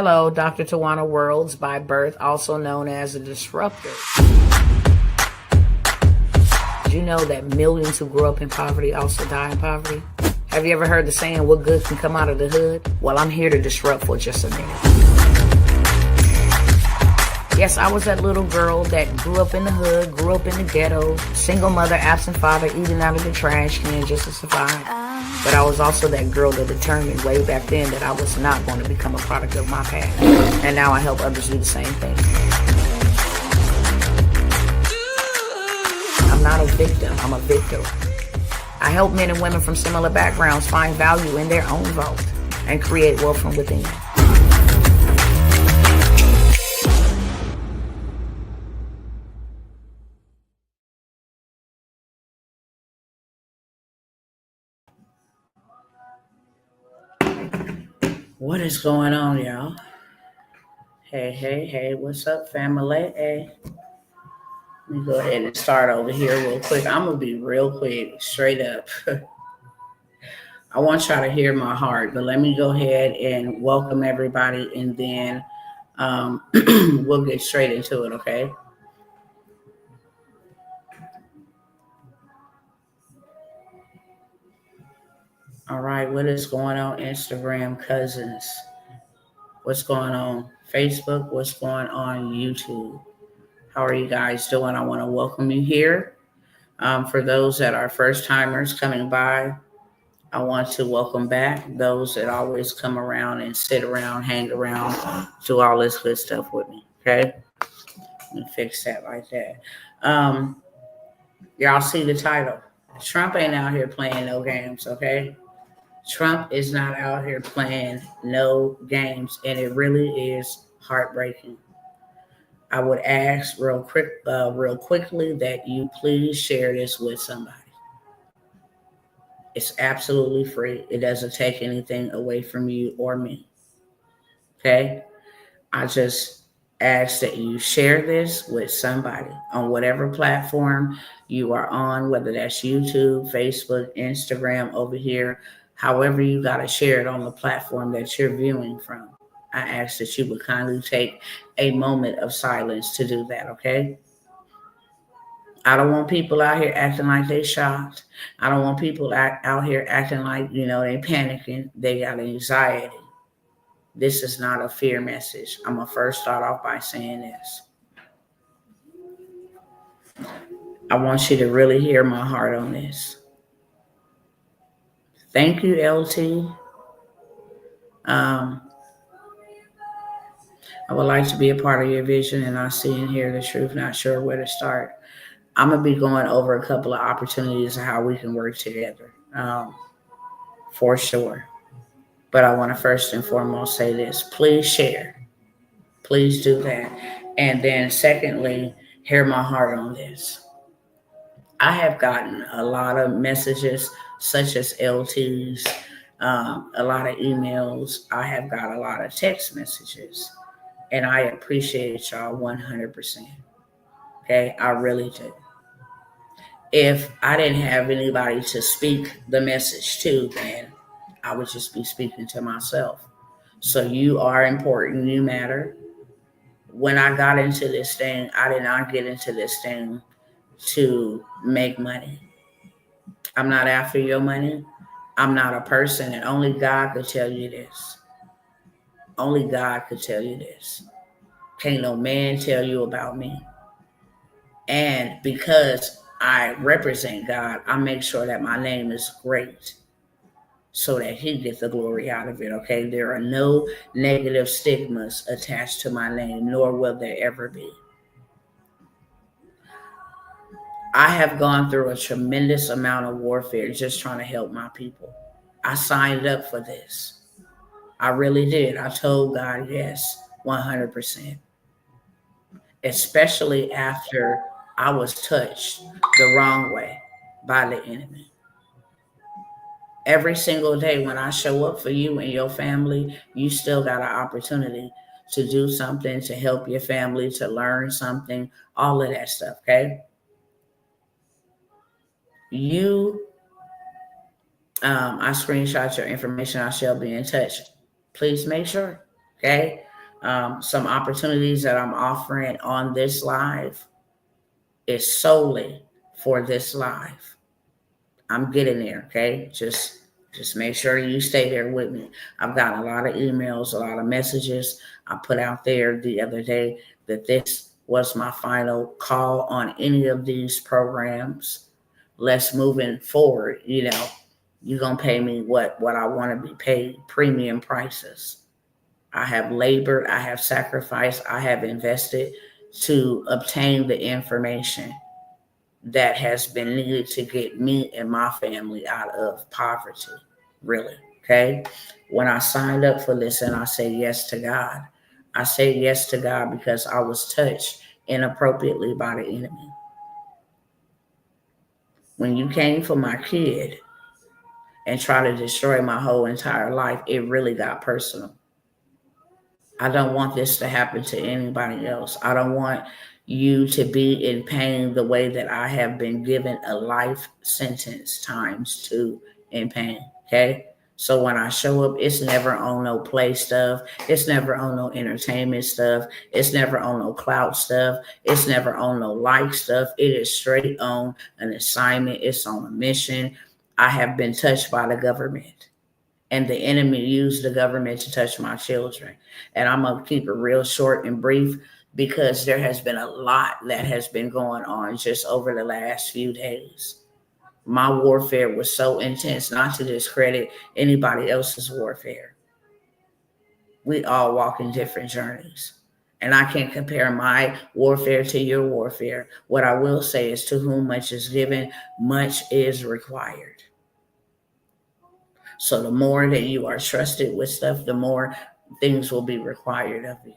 Hello, Dr. Tawana Worlds by birth, also known as a disruptor. Did you know that millions who grow up in poverty also die in poverty? Have you ever heard the saying, what good can come out of the hood? Well, I'm here to disrupt for just a minute. Yes, I was that little girl that grew up in the hood, grew up in the ghetto, single mother, absent father, eating out of the trash can just to survive. But I was also that girl that determined way back then that I was not going to become a product of my past. And now I help others do the same thing. I'm not a victim, I'm a victor. I help men and women from similar backgrounds find value in their own vault and create wealth from within. What is going on, y'all? Hey, what's up, family? Hey. Let me go ahead and start over here real quick. I'm going to be real quick, straight up. I want y'all to hear my heart, but let me go ahead and welcome everybody, and then we'll get straight into it, okay? All right, what is going on, Instagram cousins? What's going on, Facebook? What's going on, YouTube? How are you guys doing? I want to welcome you here. For those that are first timers coming by, I want to welcome back those that always come around and sit around, hang around, do all this good stuff with me. Okay, let me fix that like that. Y'all see the title? Trump ain't out here playing no games. Okay, Trump is not out here playing no games, and it really is heartbreaking. I would ask real quickly that you please share this with somebody. It's absolutely free. It doesn't take anything away from you or me. Okay? I just ask that you share this with somebody on whatever platform you are on, whether that's YouTube, Facebook, Instagram, over here, however you got to share it on the platform that you're viewing from. I ask that you would kindly take a moment of silence to do that, okay? I don't want people out here acting like they shocked. I don't want people out here acting like, they panicking. They got anxiety. This is not a fear message. I'm going to first start off by saying this. I want you to really hear my heart on this. Thank you, LT. I would like to be a part of your vision, and I see and hear the truth, not sure where to start. I'm going to be going over a couple of opportunities of how we can work together, for sure. But I want to first and foremost say this. Please share. Please do that. And then secondly, hear my heart on this. I have gotten a lot of messages such as LTs, a lot of emails. I have got a lot of text messages. And I appreciate y'all 100%. Okay, I really do. If I didn't have anybody to speak the message to, then I would just be speaking to myself. So you are important. You matter. When I got into this thing, I did not get into this thing to make money. I'm not after your money. I'm not a person, and only God could tell you this. Only God could tell you this. Can't no man tell you about me. And because I represent God, I make sure that my name is great so that he gets the glory out of it, okay? There are no negative stigmas attached to my name, nor will there ever be. I have gone through a tremendous amount of warfare just trying to help my people. I signed up for this. I really did. I told God yes, 100%. Especially after I was touched the wrong way by the enemy. Every single day when I show up for you and your family, you still got an opportunity to do something, to help your family, to learn something, all of that stuff, okay? I screenshot your information. I shall be in touch. Please make sure, okay? Some opportunities that I'm offering on this live is solely for this live. I'm getting there, okay? Just make sure you stay there with me. I've gotten a lot of emails, a lot of messages. I put out there the other day that this was my final call on any of these programs. Let's moving forward, you're going to pay me what I want to be paid, premium prices. I have labored, I have sacrificed, I have invested to obtain the information that has been needed to get me and my family out of poverty, really. Okay. When I signed up for this and I say yes to God, I say yes to God because I was touched inappropriately by the enemy. When you came for my kid and try to destroy my whole entire life, it really got personal. I don't want this to happen to anybody else. I don't want you to be in pain the way that I have been given a life sentence times 2 in pain. Okay. So when I show up, it's never on no play stuff. It's never on no entertainment stuff. It's never on no clout stuff. It's never on no like stuff. It is straight on an assignment. It's on a mission. I have been touched by the government. And the enemy used the government to touch my children. And I'm going to keep it real short and brief because there has been a lot that has been going on just over the last few days. My warfare was so intense, not to discredit anybody else's warfare. We all walk in different journeys. And I can't compare my warfare to your warfare. What I will say is, to whom much is given, much is required. So the more that you are trusted with stuff, the more things will be required of you.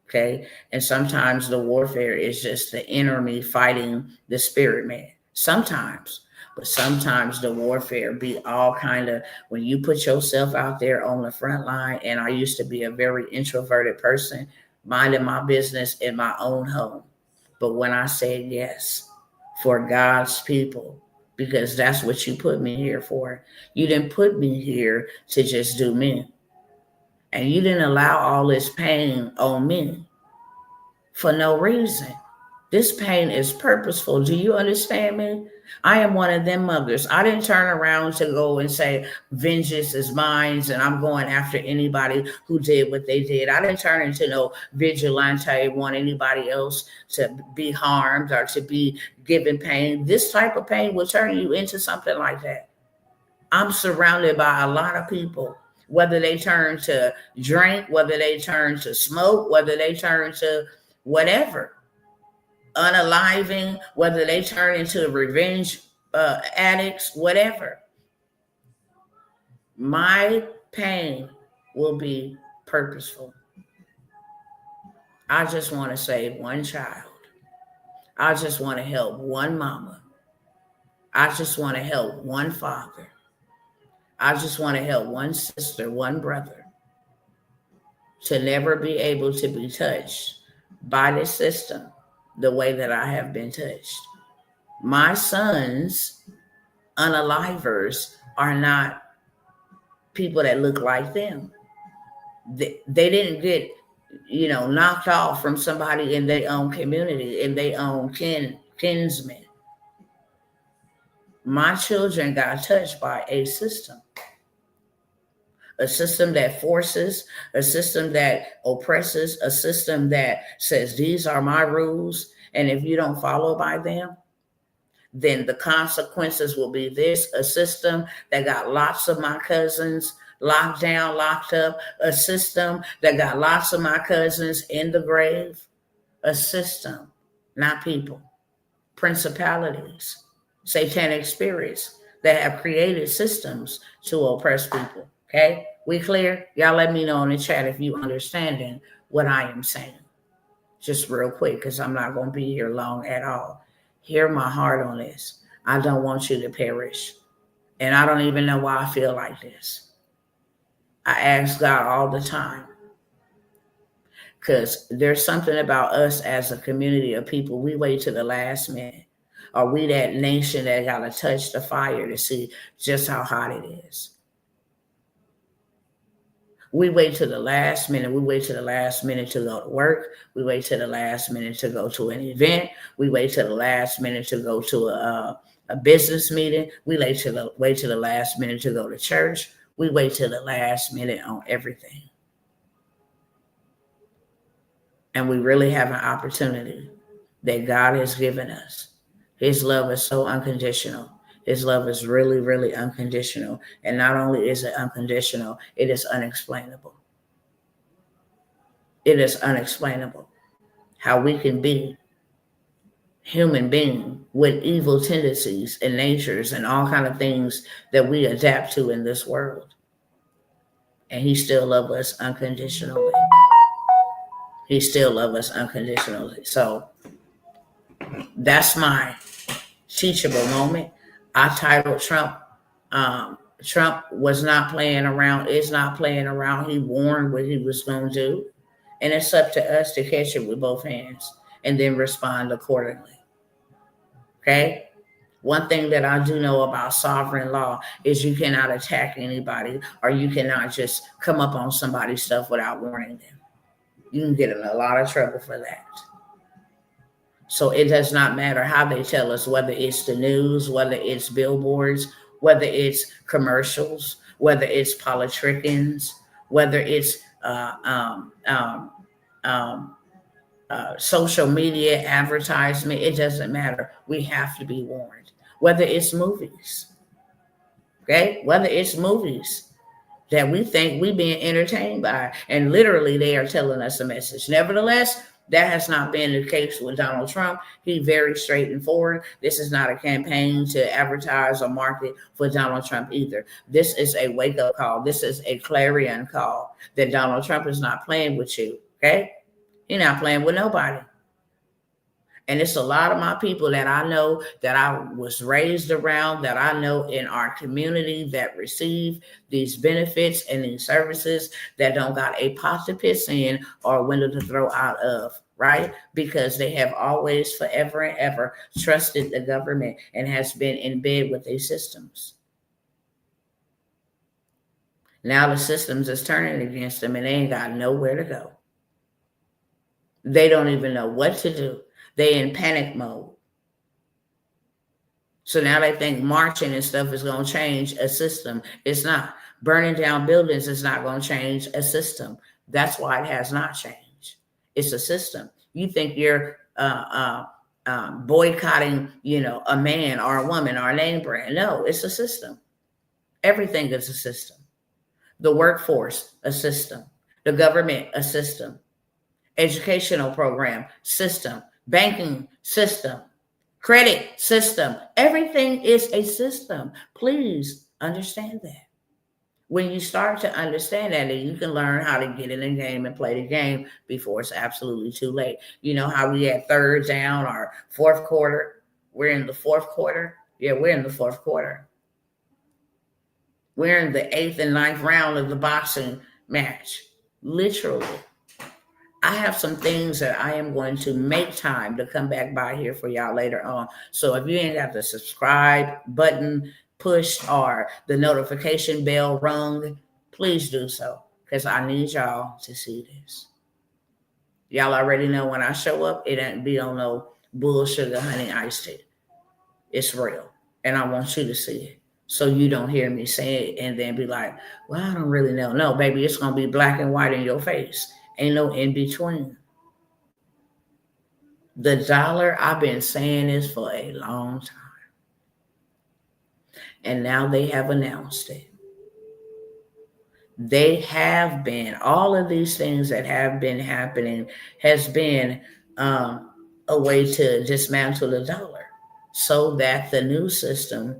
Okay. And sometimes the warfare is just the inner me fighting the spirit man. Sometimes. But sometimes the warfare be all kind of, when you put yourself out there on the front line. And I used to be a very introverted person, minding my business in my own home. But when I said yes for God's people, because that's what you put me here for. You didn't put me here to just do me. And you didn't allow all this pain on me for no reason. This pain is purposeful. Do you understand me? I am one of them mothers. I didn't turn around to go and say, vengeance is mine and I'm going after anybody who did what they did. I didn't turn into no vigilante, want anybody else to be harmed or to be given pain. This type of pain will turn you into something like that. I'm surrounded by a lot of people, whether they turn to drink, whether they turn to smoke, whether they turn to whatever, unaliving, whether they turn into revenge addicts, whatever. My pain will be purposeful. I just want to save one child. I just want to help one mama. I just want to help one father. I just want to help one sister, one brother, to never be able to be touched by this system the way that I have been touched. My sons, unalivers, are not people that look like them. They didn't get, knocked off from somebody in their own community, in their own kinsmen. My children got touched by a system that forces, a system that oppresses, a system that says, these are my rules. And if you don't follow by them, then the consequences will be this. A system that got lots of my cousins locked down, locked up. A system that got lots of my cousins in the grave. A system, not people. Principalities, satanic spirits that have created systems to oppress people. Okay, we clear? Y'all let me know in the chat if you understanding what I am saying. Just real quick, because I'm not going to be here long at all. Hear my heart on this. I don't want you to perish. And I don't even know why I feel like this. I ask God all the time. Because there's something about us as a community of people. We wait to the last minute. Are we that nation that got to touch the fire to see just how hot it is? We wait to the last minute. We wait to the last minute to go to work. We wait to the last minute to go to an event. We wait to the last minute to go to a business meeting. We wait to the last minute to go to church. We wait to the last minute on everything. And we really have an opportunity that God has given us. His love is so unconditional. His love is really, really unconditional. And not only is it unconditional, it is unexplainable. It is unexplainable how we can be human being with evil tendencies and natures and all kind of things that we adapt to in this world. And he still loves us unconditionally. He still loves us unconditionally. So that's my teachable moment. I titled Trump. Trump was not playing around, is not playing around. He warned what he was going to do. And it's up to us to catch it with both hands and then respond accordingly. Okay? One thing that I do know about sovereign law is you cannot attack anybody, or you cannot just come up on somebody's stuff without warning them. You can get in a lot of trouble for that. So it does not matter how they tell us, whether it's the news, whether it's billboards, whether it's commercials, whether it's politicians, whether it's social media advertisement. It doesn't matter. We have to be warned. Whether it's movies, okay? Whether it's movies that we think we're being entertained by, and literally they are telling us a message. Nevertheless, that has not been the case with Donald Trump. He's very straight and forward. This is not a campaign to advertise or market for Donald Trump either. This is a wake-up call. This is a clarion call that Donald Trump is not playing with you, okay? He's not playing with nobody. And it's a lot of my people that I know, that I was raised around, that I know in our community that receive these benefits and these services that don't got a pot to piss in or a window to throw out of, right? Because they have always, forever and ever trusted the government and has been in bed with these systems. Now the systems is turning against them and they ain't got nowhere to go. They don't even know what to do. They in panic mode. So now they think marching and stuff is going to change a system. It's not. Burning down buildings is not going to change a system. That's why it has not changed. It's a system. You think you're boycotting, a man or a woman or a name brand. No, it's a system. Everything is a system. The workforce, a system. The government, a system. Educational program, system. Banking system, credit system. Everything is a system. Please understand that. When you start to understand that, then you can learn how to get in the game and play the game before it's absolutely too late. You know how we had third down or fourth quarter? We're in the fourth quarter. Yeah, we're in the fourth quarter. We're in the 8th and 9th round of the boxing match. Literally. I have some things that I am going to make time to come back by here for y'all later on. So if you ain't got the subscribe button pushed or the notification bell rung, please do so, because I need y'all to see this. Y'all already know when I show up, it ain't be on no bull sugar honey iced tea. It's real, and I want you to see it. So you don't hear me say it and then be like, well, I don't really know. No, baby, it's going to be black and white in your face. Ain't no in between. The dollar, I've been saying this for a long time. And now they have announced it. They have been, all of these things that have been happening has been a way to dismantle the dollar so that the new system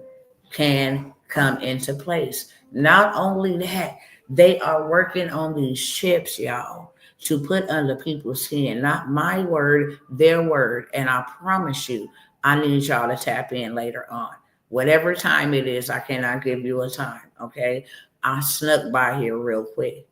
can come into place. Not only that, they are working on these chips, y'all, to put under people's skin. Not my word, their word. And I promise you, I need y'all to tap in later on. Whatever time it is, I cannot give you a time, okay? I snuck by here real quick.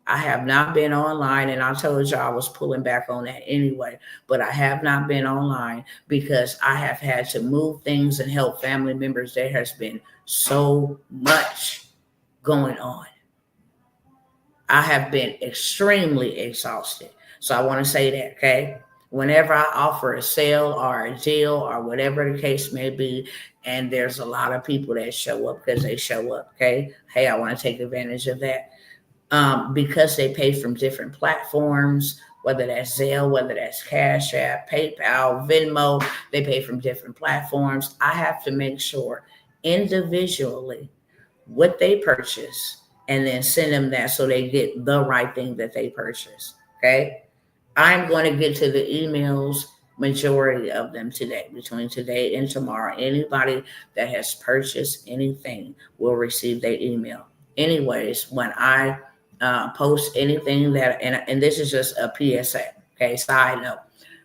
I have not been online, and I told y'all I was pulling back on that anyway, but I have not been online because I have had to move things and help family members. There has been so much going on. I have been extremely exhausted. So I want to say that, okay? Whenever I offer a sale or a deal or whatever the case may be, and there's a lot of people that show up because they show up, okay? Hey, I want to take advantage of that. Because they pay from different platforms, whether that's Zelle, whether that's Cash App, PayPal, Venmo, they pay from different platforms. I have to make sure individually what they purchase and then send them that so they get the right thing that they purchase. Okay. I'm going to get to the emails, majority of them today, between today and tomorrow. Anybody that has purchased anything will receive their email. Anyways, when I post anything that, and this is just a PSA, okay, side note,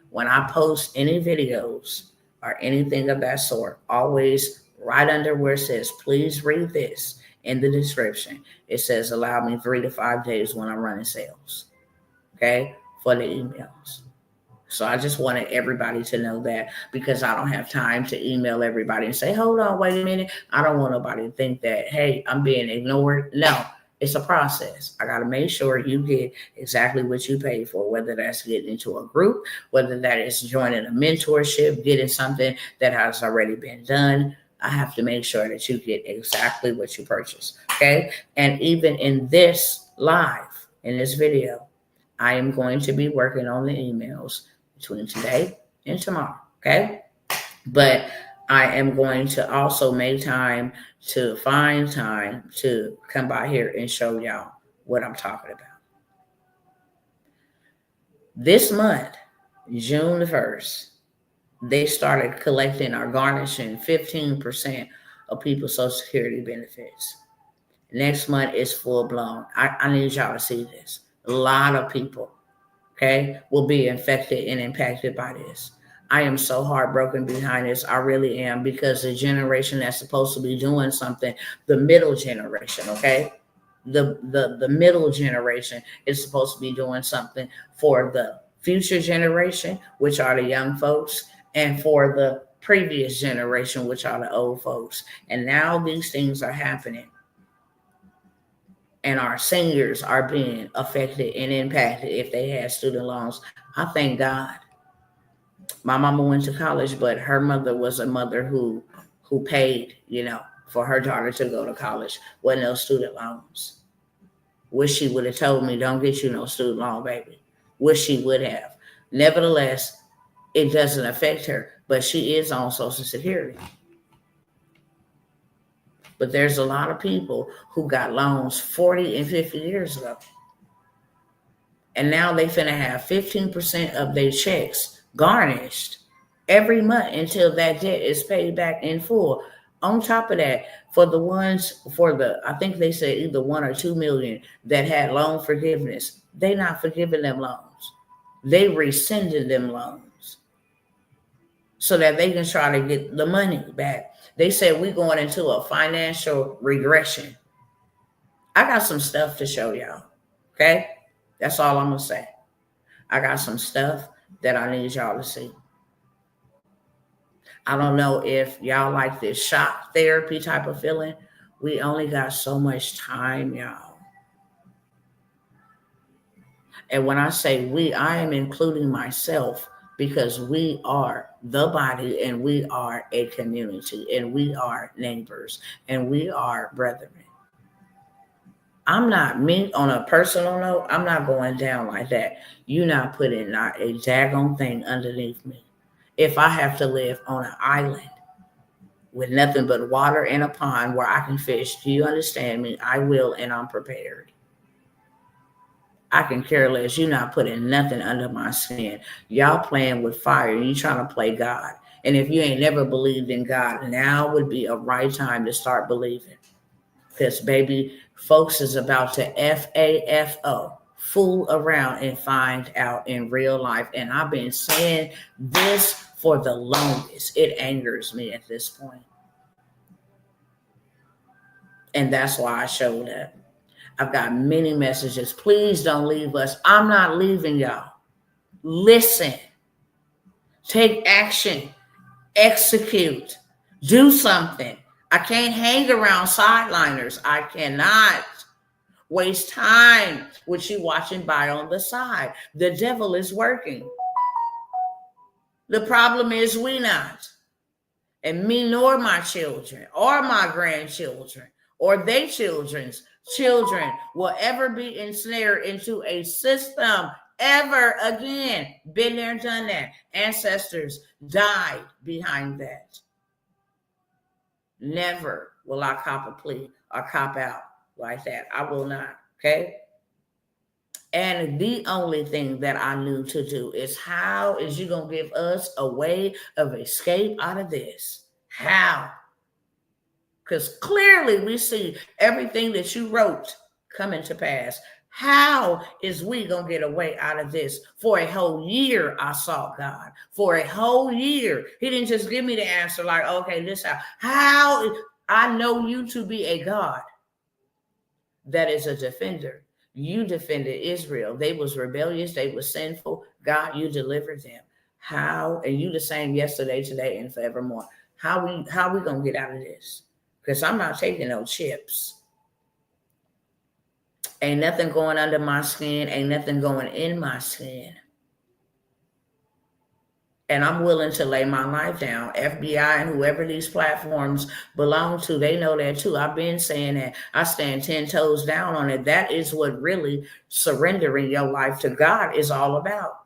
when I post any videos or anything of that sort, always right under where it says, please read this in the description, it says, allow me 3 to 5 days when I'm running sales, okay, for the emails. So I just wanted everybody to know that, because I don't have time to email everybody and say, hold on, wait a minute. I don't want nobody to think that, hey, I'm being ignored. No, it's a process. I got to make sure you get exactly what you paid for, whether that's getting into a group, whether that is joining a mentorship, getting something that has already been done. I have to make sure that you get exactly what you purchased. Okay. And even in this live, in this video, I am going to be working on the emails between today and tomorrow. Okay. But I am going to also make time to find time to come by here and show y'all what I'm talking about. This month, June the 1st, they started collecting or garnishing 15% of people's Social Security benefits. Next month is full blown. I need y'all to see this. A lot of people, okay, will be infected and impacted by this. I am so heartbroken behind this. I really am, because the generation that's supposed to be doing something, the middle generation, okay, the middle generation is supposed to be doing something for the future generation, which are the young folks, and for the previous generation, which are the old folks. And now these things are happening, and our seniors are being affected and impacted if they had student loans. I thank God. My mama went to college, but her mother was a mother who paid, for her daughter to go to college. Wasn't no student loans. Wish she would have told me, don't get you no student loan, baby. Wish she would have. Nevertheless, it doesn't affect her, but she is on Social Security. But there's a lot of people who got loans 40 and 50 years ago. And now they finna have 15% of their checks garnished every month until that debt is paid back in full. On top of that, for the ones, I think they said either 1 or 2 million that had loan forgiveness, they not forgiving them loans. They rescinded them loans so that they can try to get the money back. They said we're going into a financial regression. I got some stuff to show y'all, okay? That's all I'm going to say. I got some stuff that I need y'all to see. I don't know if y'all like this shock therapy type of feeling. We only got so much time, y'all. And when I say we, I am including myself, because we are the body, and we are a community, and we are neighbors, and we are brethren. I'm not, me on a personal note, I'm not going down like that. You not putting not a daggone thing underneath me. If I have to live on an island with nothing but water and a pond where I can fish, do you understand me? I will, and I'm prepared. I can care less. You're not putting nothing under my skin. Y'all playing with fire. You trying to play God. And if you ain't never believed in God, now would be a right time to start believing. Because, baby, folks is about to FAFO, fool around and find out in real life. And I've been saying this for the longest. It angers me at this point. And that's why I showed up. I've got many messages. Please don't leave us. I'm not leaving y'all. Listen. Take action. Execute. Do something. I can't hang around sideliners. I cannot. Waste time with you watching by on the side. The devil is working. The problem is we not. And me nor my children or my grandchildren or their children's children will ever be ensnared into a system ever again. Been there, done that. Ancestors died behind that. Never will I cop a plea or cop out like that. I will not. Okay. And the only thing that I knew to do is, how is you going to give us a way of escape out of this? How? Because clearly we see everything that you wrote coming to pass. How is we going to get a way out of this? For a whole year, I sought God. For a whole year. He didn't just give me the answer like, okay, this how I know you to be a God that is a defender. You defended Israel. They was rebellious. They was sinful. God, you delivered them. How? And you the same yesterday, today, and forevermore. How we going to get out of this? Because I'm not taking no chips. Ain't nothing going under my skin. Ain't nothing going in my skin. And I'm willing to lay my life down. FBI and whoever these platforms belong to, they know that too. I've been saying that. I stand 10 toes down on it. That is what really surrendering your life to God is all about.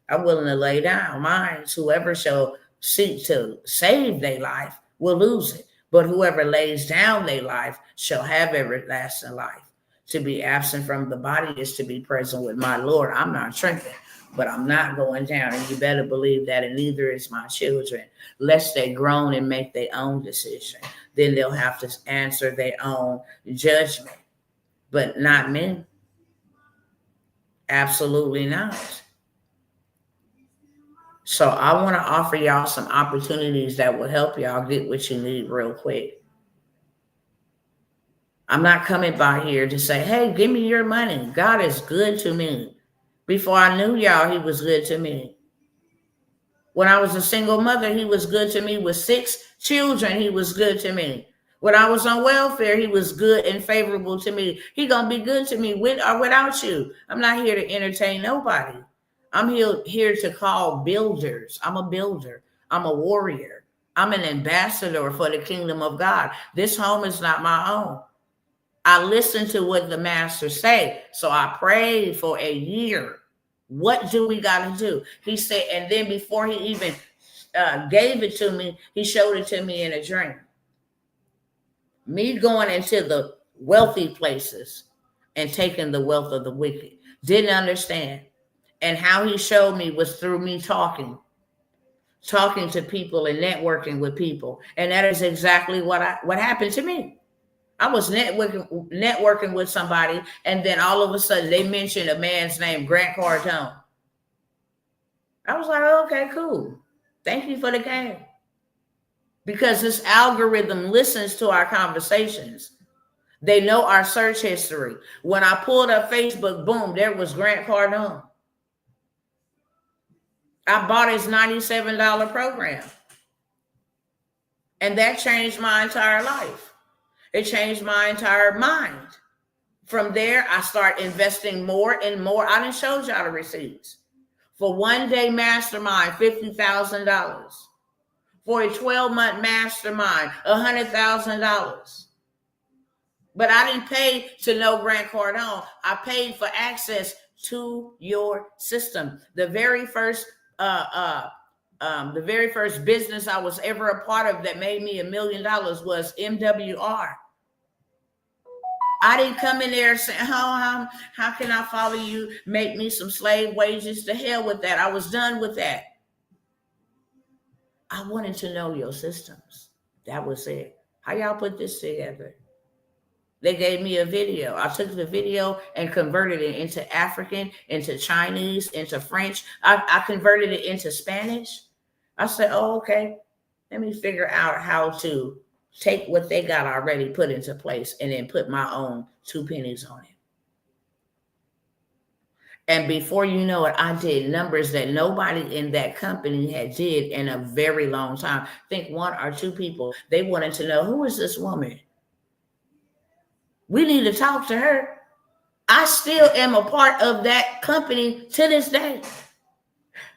I'm willing to lay down mine. Whoever shall seek to save their life will lose it. But whoever lays down their life shall have everlasting life. To be absent from the body is to be present with my Lord. I'm not shrinking. But I'm not going down, and you better believe that, and neither is my children, lest they groan and make their own decision. Then they'll have to answer their own judgment, but not me. Absolutely not. So I want to offer y'all some opportunities that will help y'all get what you need real quick. I'm not coming by here to say, hey, give me your money. God is good to me. Before I knew y'all, he was good to me. When I was a single mother, he was good to me. With 6 children, he was good to me. When I was on welfare, he was good and favorable to me. He gonna be good to me with or without you. I'm not here to entertain nobody. I'm here to call builders. I'm a builder. I'm a warrior. I'm an ambassador for the kingdom of God. This home is not my own. I listened to what the master say. So I prayed for a year. What do we got to do? He said, and then before he even gave it to me, he showed it to me in a dream. Me going into the wealthy places and taking the wealth of the wicked. Didn't understand. And how he showed me was through me talking to people and networking with people. And that is exactly what happened to me. I was networking with somebody, and then all of a sudden they mentioned a man's name, Grant Cardone. I was like, okay, cool. Thank you for the game. Because this algorithm listens to our conversations. They know our search history. When I pulled up Facebook, boom, there was Grant Cardone. I bought his $97 program. And that changed my entire life. It changed my entire mind. From there, I start investing more and more. I done showed y'all the receipts. For one day mastermind, $50,000. For a 12-month mastermind, $100,000. But I didn't pay to know Grant Cardone. I paid for access to your system. The very first business I was ever a part of that made me $1 million was MWR. I didn't come in there saying, how can I follow you? Make me some slave wages. To hell with that. I was done with that. I wanted to know your systems. That was it. How y'all put this together? They gave me a video. I took the video and converted it into African, into Chinese, into French. I converted it into Spanish. I said, oh, okay. Let me figure out how to take what they got already put into place and then put my own 2 pennies on it. And before you know it, I did numbers that nobody in that company had did in a very long time. I think 1 or 2 people, they wanted to know, who is this woman? We need to talk to her. I still am a part of that company to this day.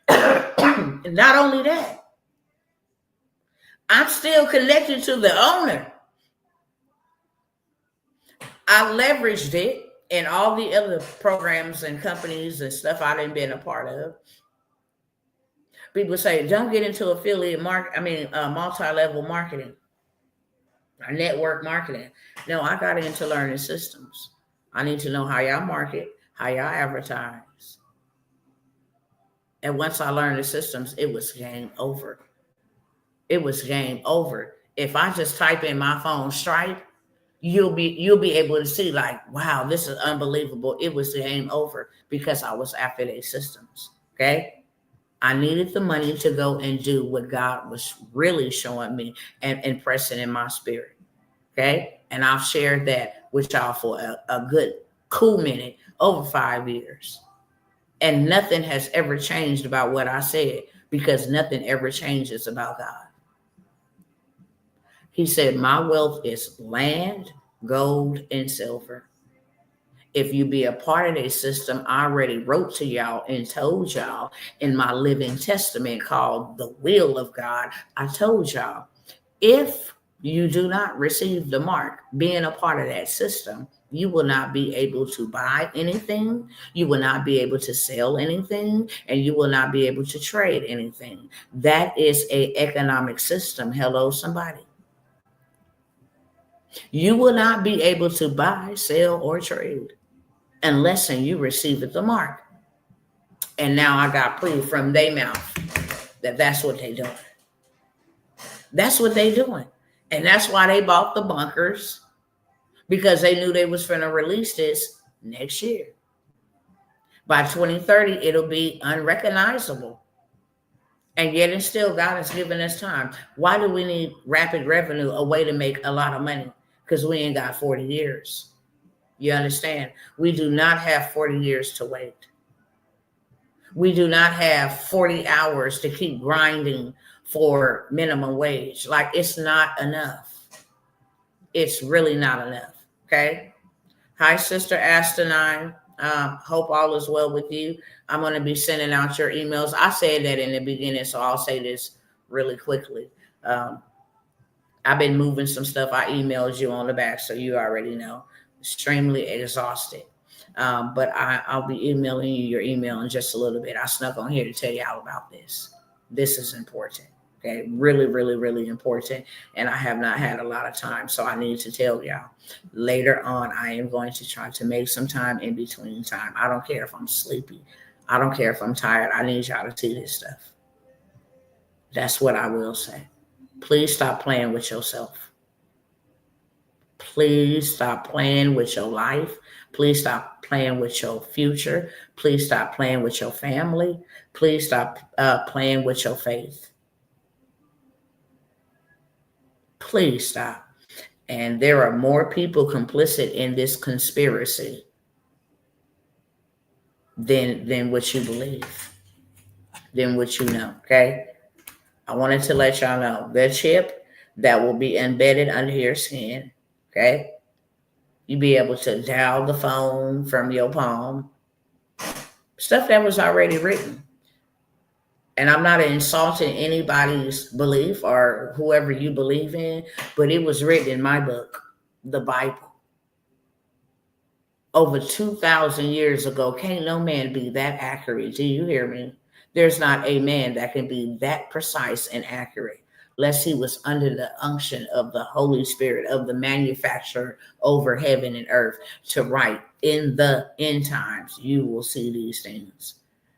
Not only that, I'm still connected to the owner. I leveraged it in all the other programs and companies and stuff I didn't been a part of. People say, don't get into affiliate multi-level marketing or network marketing. No, I got into learning systems. I need to know how y'all market, how y'all advertise. And once I learned the systems, it was game over. It was game over. If I just type in my phone Stripe, you'll be able to see like, wow, this is unbelievable. It was game over because I was after their systems. Okay. I needed the money to go and do what God was really showing me and impressing in my spirit. Okay. And I've shared that with y'all for a good cool minute, over 5 years. And nothing has ever changed about what I said because nothing ever changes about God. He said, my wealth is land, gold, and silver. If you be a part of a system, I already wrote to y'all and told y'all in my living testament called the will of God. I told y'all, if you do not receive the mark, being a part of that system, you will not be able to buy anything. You will not be able to sell anything, and you will not be able to trade anything. That is an economic system. Hello, somebody. You will not be able to buy, sell, or trade unless you receive the mark. And now I got proof from their mouth that that's what they doing. That's what they doing. And that's why they bought the bunkers, because they knew they was going to release this next year. By 2030, it'll be unrecognizable. And yet and still, God has given us time. Why do we need rapid revenue, a way to make a lot of money? Because we ain't got 40 years. You understand? We do not have 40 years to wait. We do not have 40 hours to keep grinding for minimum wage. Like, it's not enough. It's really not enough. Okay. Hi, Sister Astonine. Hope all is well with you. I'm going to be sending out your emails. I said that in the beginning, so I'll say this really quickly. I've been moving some stuff. I emailed you on the back, so you already know. Extremely exhausted. But I'll be emailing you your email in just a little bit. I snuck on here to tell you all about this. This is important. Okay, really, really, really important. And I have not had a lot of time, so I need to tell y'all. Later on, I am going to try to make some time in between time. I don't care if I'm sleepy. I don't care if I'm tired. I need y'all to see this stuff. That's what I will say. Please stop playing with yourself. Please stop playing with your life. Please stop playing with your future. Please stop playing with your family. Please stop playing with your faith. Please stop. And there are more people complicit in this conspiracy than what you believe, than what you know, okay? I wanted to let y'all know the chip that will be embedded under your skin, okay? You be able to dial the phone from your palm. Stuff that was already written. And I'm not insulting anybody's belief or whoever you believe in, but it was written in my book, the Bible. Over 2,000 years ago, can't no man be that accurate. Do you hear me? There's not a man that can be that precise and accurate, lest he was under the unction of the Holy Spirit, of the manufacturer over heaven and earth, to write, in the end times, you will see these things.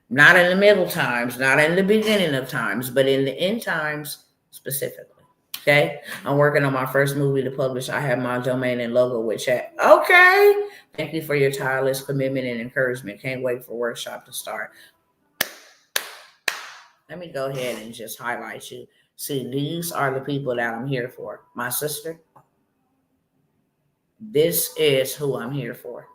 Not in the middle times, not in the beginning of times, but in the end times specifically. Okay. I'm working on my first movie to publish. I have my domain and logo with chat. Okay. Thank you for your tireless commitment and encouragement. Can't wait for workshop to start. Let me go ahead and just highlight you. See, these are the people that I'm here for. My sister, this is who I'm here for.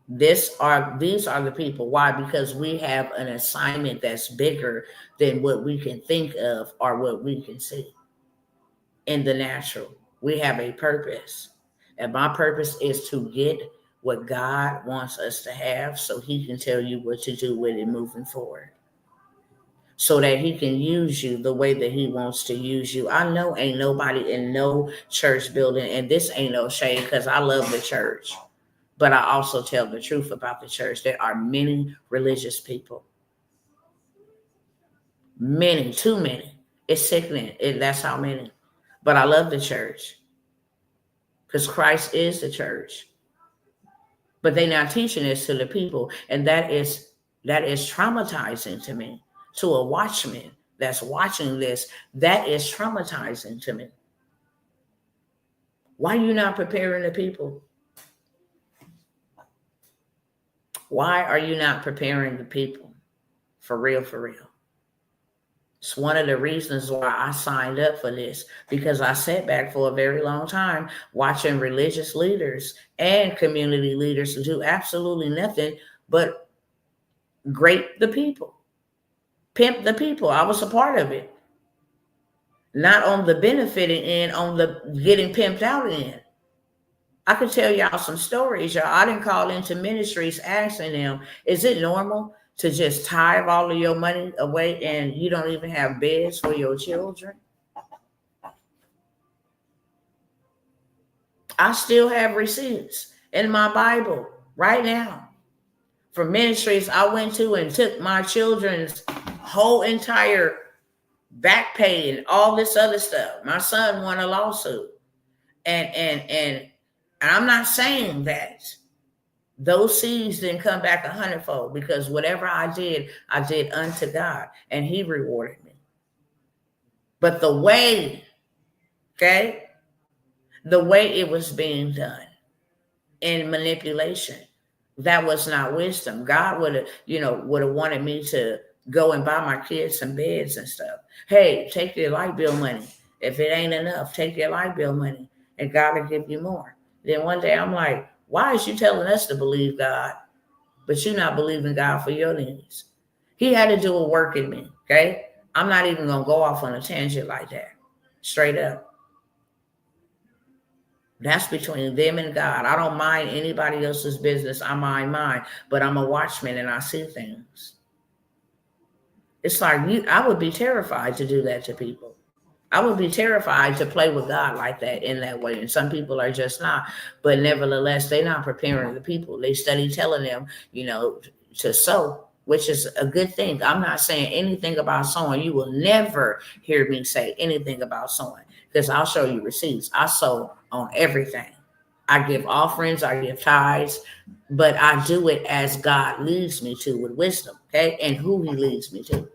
These are the people. Why? Because we have an assignment that's bigger than what we can think of or what we can see in the natural. We have a purpose, and my purpose is to get what God wants us to have so he can tell you what to do with it moving forward. So that he can use you the way that he wants to use you. I know ain't nobody in no church building, and this ain't no shade because I love the church, but I also tell the truth about the church. There are many religious people. Many, too many. It's sickening. That's how many. But I love the church because Christ is the church. But they're not teaching this to the people, and that is traumatizing to me. To a watchman that's watching this, that is traumatizing to me. Why are you not preparing the people? Why are you not preparing the people? For real, for real. It's one of the reasons why I signed up for this, because I sat back for a very long time watching religious leaders and community leaders do absolutely nothing but grape the people, pimp the people. I was a part of it. Not on the benefiting end, on the getting pimped out end. I could tell y'all some stories, y'all. I didn't call into ministries asking them, is it normal to just tithe all of your money away and you don't even have beds for your children? I still have receipts in my Bible right now for ministries I went to and took my children's whole entire back pay and all this other stuff. My son won a lawsuit. And I'm not saying that those seeds didn't come back 100-fold, because whatever I did unto God, and he rewarded me. But the way, the way it was being done in manipulation, that was not wisdom. God would have wanted me to go and buy my kids some beds and stuff. Hey, take your light bill money. If it ain't enough, take your light bill money and God will give you more. Then one day I'm like, why is you telling us to believe God, but you're not believing God for your needs? He had to do a work in me, okay? I'm not even going to go off on a tangent like that. Straight up. That's between them and God. I don't mind anybody else's business. I mind mine, but I'm a watchman and I see things. It's like I would be terrified to do that to people. I would be terrified to play with God like that, in that way. And some people are just not. But nevertheless, they're not preparing the people. They study telling them, to sow, which is a good thing. I'm not saying anything about sowing. You will never hear me say anything about sowing, because I'll show you receipts. I sow on everything. I give offerings, I give tithes, but I do it as God leads me to, with wisdom, okay? And who he leads me to.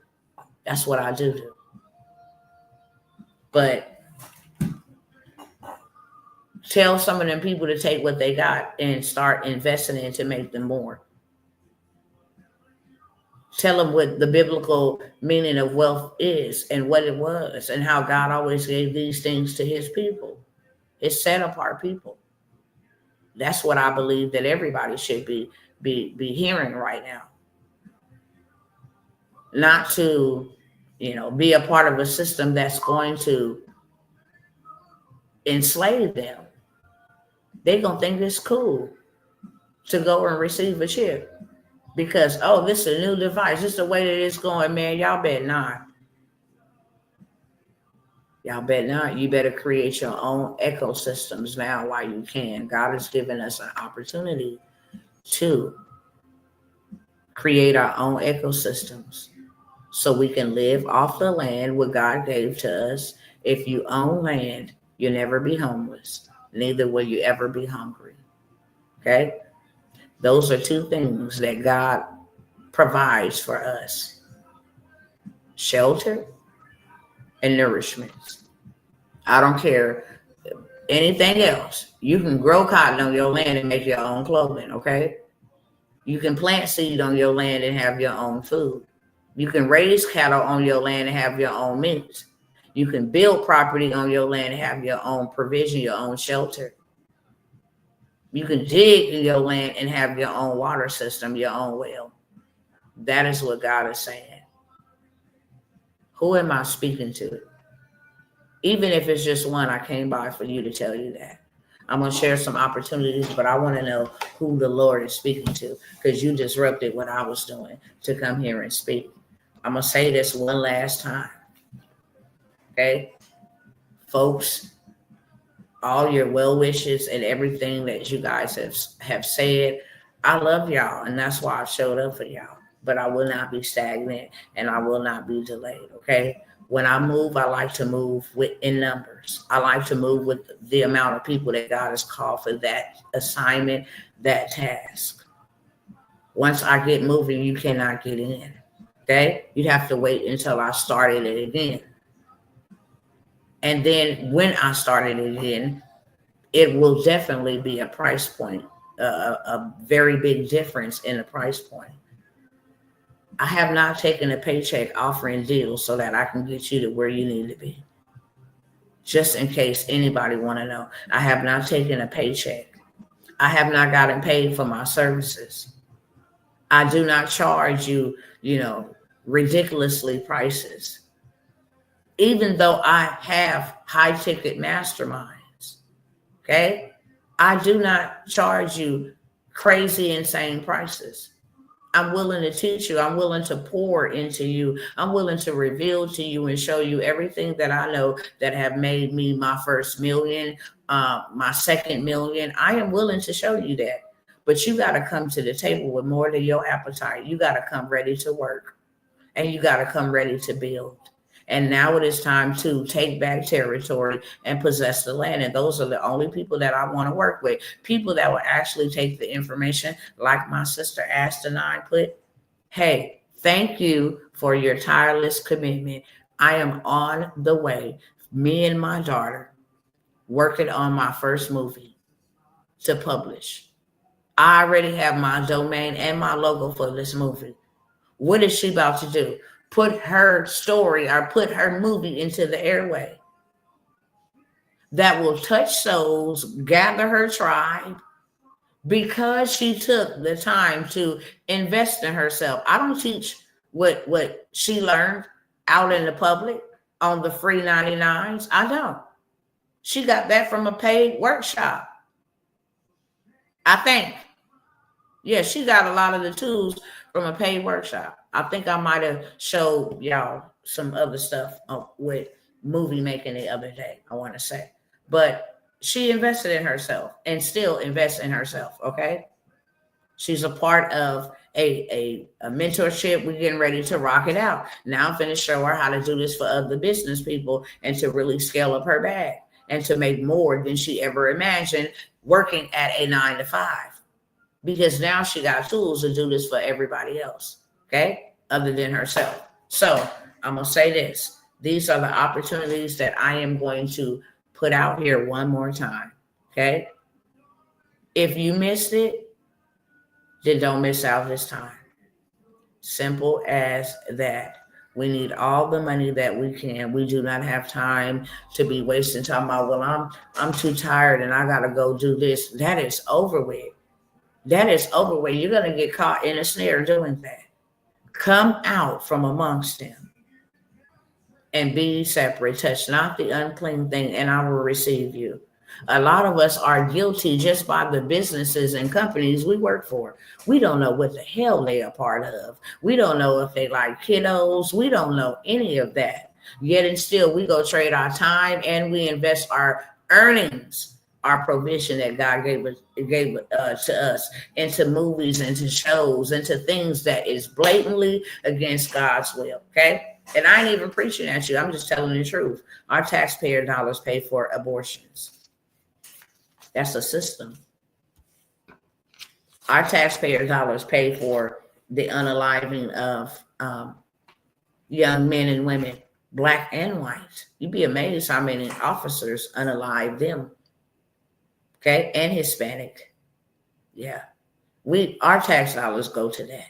That's what I do. But tell some of them people to take what they got and start investing in to make them more. Tell them what the biblical meaning of wealth is and what it was, and how God always gave these things to his people, his set apart people. That's what I believe that everybody should be hearing right now. Not to, be a part of a system that's going to enslave them. They're going to think it's cool to go and receive a chip because, this is a new device. This is the way that it's going, man. Y'all bet not. Y'all bet not. You better create your own ecosystems now while you can. God has given us an opportunity to create our own ecosystems so we can live off the land what God gave to us. If you own land, you'll never be homeless. Neither will you ever be hungry. Okay? Those are two things that God provides for us: shelter and nourishment. I don't care anything else. You can grow cotton on your land and make your own clothing, okay? You can plant seed on your land and have your own food. You can raise cattle on your land and have your own meat. You can build property on your land and have your own provision, your own shelter. You can dig in your land and have your own water system, your own well. That is what God is saying. Who am I speaking to? Even if it's just one, I came by for you to tell you that. I'm going to share some opportunities, but I want to know who the Lord is speaking to, because you disrupted what I was doing to come here and speak. I'm going to say this one last time. Okay? Folks, all your well wishes and everything that you guys have said, I love y'all, and that's why I showed up for y'all. But I will not be stagnant, and I will not be delayed, okay? When I move, I like to move in numbers. I like to move with the amount of people that God has called for that assignment, that task. Once I get moving, you cannot get in, okay? You have to wait until I started it again. And then when I started it again, it will definitely be a price point, a very big difference in the price point. I have not taken a paycheck offering deals so that I can get you to where you need to be. Just in case anybody want to know, I have not taken a paycheck. I have not gotten paid for my services. I do not charge you, ridiculously prices. Even though I have high ticket masterminds, okay? I do not charge you crazy, insane prices. I'm willing to teach you. I'm willing to pour into you. I'm willing to reveal to you and show you everything that I know that have made me my first million, my second million. I am willing to show you that. But you got to come to the table with more than your appetite. You got to come ready to work, and you got to come ready to build. And now it is time to take back territory and possess the land. And those are the only people that I want to work with. People that will actually take the information, like my sister Ashton and I put, hey, thank you for your tireless commitment. I am on the way, me and my daughter, working on my first movie to publish. I already have my domain and my logo for this movie. What is she about to do? Put her story or put her movie into the airway that will touch souls, gather her tribe, because she took the time to invest in herself. I don't teach what she learned out in the public on the free 99s. I don't. She got that from a paid workshop, I think. Yeah, she got a lot of the tools from a paid workshop. I think I might have showed y'all some other stuff with movie making the other day, I want to say. But she invested in herself and still invests in herself, okay? She's a part of a mentorship. We're getting ready to rock it out. Now I'm finna show her how to do this for other business people and to really scale up her bag and to make more than she ever imagined working at a 9-to-5. Because now she got tools to do this for everybody else, okay, other than herself. So I'm going to say this. These are the opportunities that I am going to put out here one more time, okay? If you missed it, then don't miss out this time. Simple as that. We need all the money that we can. We do not have time to be wasting time about, well, I'm too tired and I got to go do this. That is over with. That is over with. You're going to get caught in a snare doing that. Come out from amongst them and be separate. Touch not the unclean thing, and I will receive you. A lot of us are guilty just by the businesses and companies we work for. We don't know what the hell they are part of. We don't know if they like kiddos. We don't know any of that. Yet and still, we go trade our time and we invest our earnings, our provision that God gave to us into movies, into shows, into things that is blatantly against God's will, okay? And I ain't even preaching at you. I'm just telling the truth. Our taxpayer dollars pay for abortions. That's a system. Our taxpayer dollars pay for the unaliving of young men and women, black and white. You'd be amazed how many officers unalive them. Okay, and Hispanic. Yeah. Our tax dollars go to that.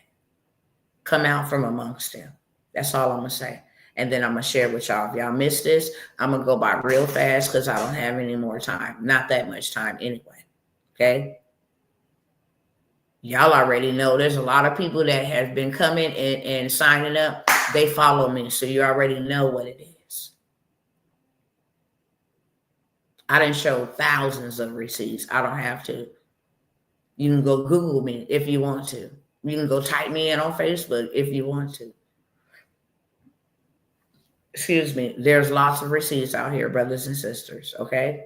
Come out from amongst them. That's all I'm going to say. And then I'm going to share with y'all. If y'all missed this, I'm going to go by real fast because I don't have any more time. Not that much time anyway. Okay. Y'all already know there's a lot of people that have been coming and signing up. They follow me. So you already know what it is. I didn't show thousands of receipts. I don't have to. You can go Google me if you want to. You can go type me in on Facebook if you want to. Excuse me. There's lots of receipts out here, brothers and sisters, okay?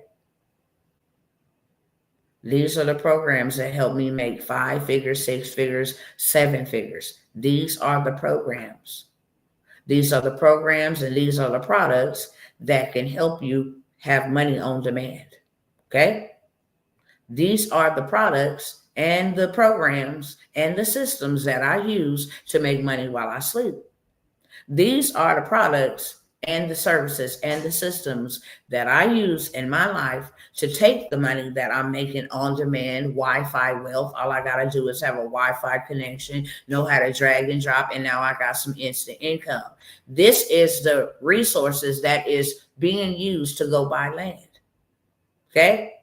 These are the programs that help me make 5 figures, 6 figures, 7 figures. These are the programs. These are the programs and these are the products that can help you have money on demand, okay? These are the products and the programs and the systems that I use to make money while I sleep. These are the products and the services and the systems that I use in my life to take the money that I'm making on demand, Wi-Fi wealth. All I got to do is have a Wi-Fi connection, know how to drag and drop, and now I got some instant income. This is the resources that is being used to go buy land. Okay?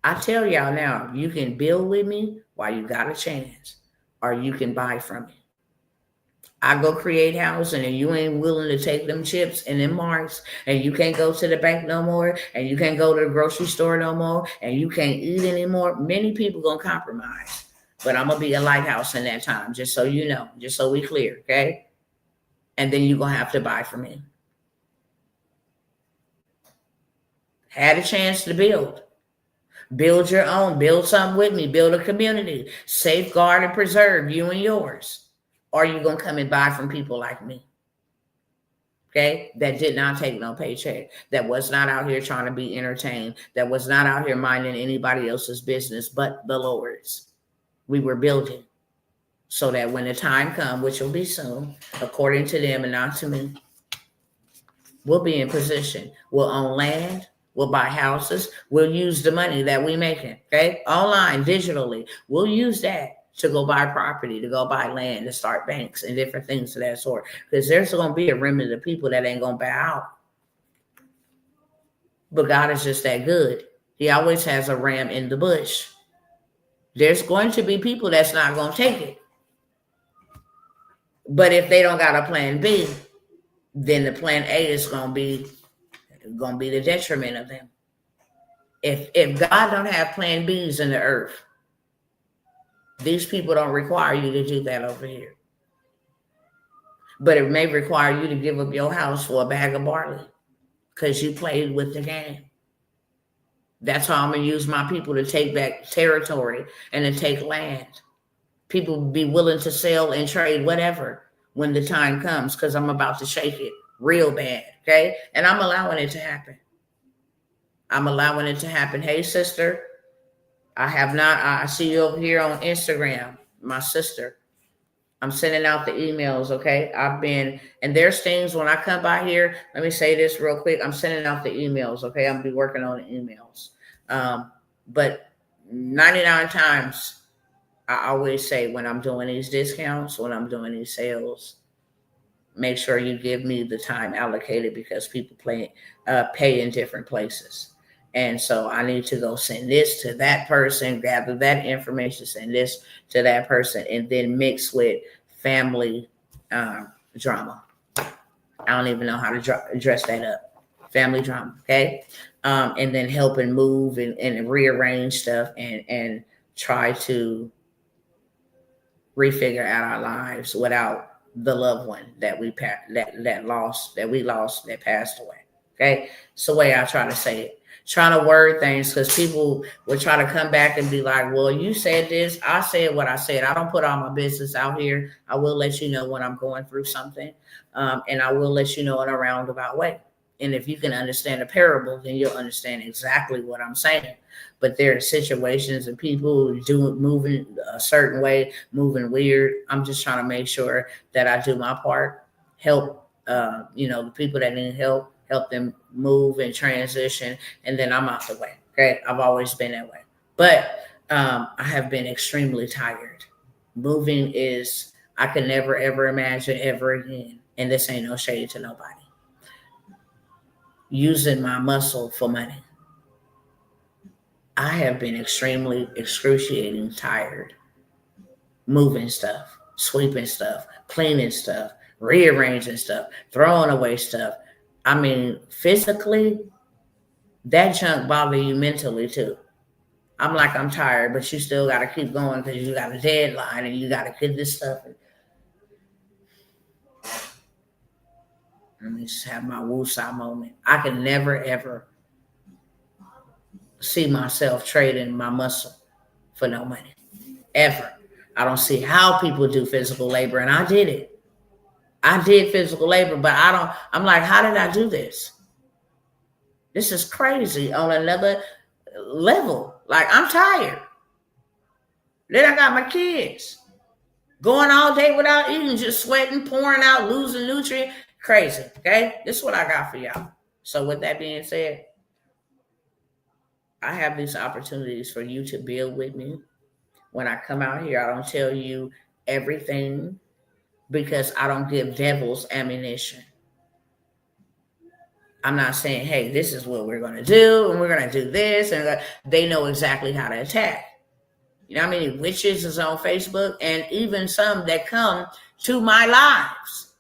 I tell y'all now, you can build with me while you got a chance, or you can buy from me. I go create housing and you ain't willing to take them chips and them marks, and you can't go to the bank no more, and you can't go to the grocery store no more, and you can't eat anymore. Many people gonna compromise, but I'm gonna be a lighthouse in that time, just so you know, just so we clear, okay? And then you're gonna have to buy from me. Had a chance to build. Build your own, build something with me, build a community, safeguard and preserve you and yours. Or you going to come and buy from people like me, okay, that did not take no paycheck, that was not out here trying to be entertained, that was not out here minding anybody else's business but the Lord's. We were building so that when the time comes, which will be soon, according to them and not to me, we'll be in position. We'll own land. We'll buy houses. We'll use the money that we making, okay? Online, digitally. We'll use that to go buy property, to go buy land, to start banks and different things of that sort. Because there's going to be a remnant of people that ain't going to bow out. But God is just that good. He always has a ram in the bush. There's going to be people that's not going to take it. But if they don't got a plan B, then the plan A is going to be the detriment of them. If God don't have plan Bs in the earth, these people don't require you to do that over here. But it may require you to give up your house for a bag of barley because you played with the game. That's how I'm going to use my people to take back territory and to take land. People be willing to sell and trade whatever when the time comes, because I'm about to shake it real bad, okay? And I'm allowing it to happen. I'm allowing it to happen. Hey, sister, I see you over here on Instagram, my sister. I'm sending out the emails, okay? And there's things when I come by here, let me say this real quick. I'm sending out the emails, okay? I'm going to be working on the emails. But 99 times, I always say when I'm doing these discounts, when I'm doing these sales, make sure you give me the time allocated, because people pay in different places. And so I need to go send this to that person, gather that information, send this to that person, and then mix with family drama. I don't even know how to dress that up. Family drama, okay? And then help and move and rearrange stuff and try to refigure out our lives without the loved one that we lost, that passed away. Okay, it's the way I try to say it. Trying to word things, because people will try to come back and be like, well, you said this, I said what I said. I don't put all my business out here. I will let you know when I'm going through something, and I will let you know in a roundabout way. And if you can understand a parable, then you'll understand exactly what I'm saying. But there are situations and people moving a certain way, moving weird. I'm just trying to make sure that I do my part, help, the people that need help them move and transition, and then I'm out the way. Okay, I've always been that way. But I have been extremely tired. Moving I could never, ever imagine ever again. And this ain't no shade to nobody. Using my muscle for money. I have been extremely excruciating tired. Moving stuff, sweeping stuff, cleaning stuff, rearranging stuff, throwing away stuff. I mean, physically, that junk bother you mentally too. I'm tired, but you still got to keep going because you got a deadline and you got to get this stuff. Let me just have my woosah moment. I can never, ever see myself trading my muscle for no money. Ever. I don't see how people do physical labor, and I did it. I did physical labor, but I'm like, how did I do this? This is crazy on another level. Like, I'm tired. Then I got my kids going all day without eating, just sweating, pouring out, losing nutrients. Crazy. Okay? This is what I got for y'all. So with that being said, I have these opportunities for you to build with me. When I come out here, I don't tell you everything because I don't give devils ammunition. I'm not saying, hey, this is what we're going to do, and we're going to do this, and they know exactly how to attack. You know how many witches is on Facebook, and even some that come to my lives.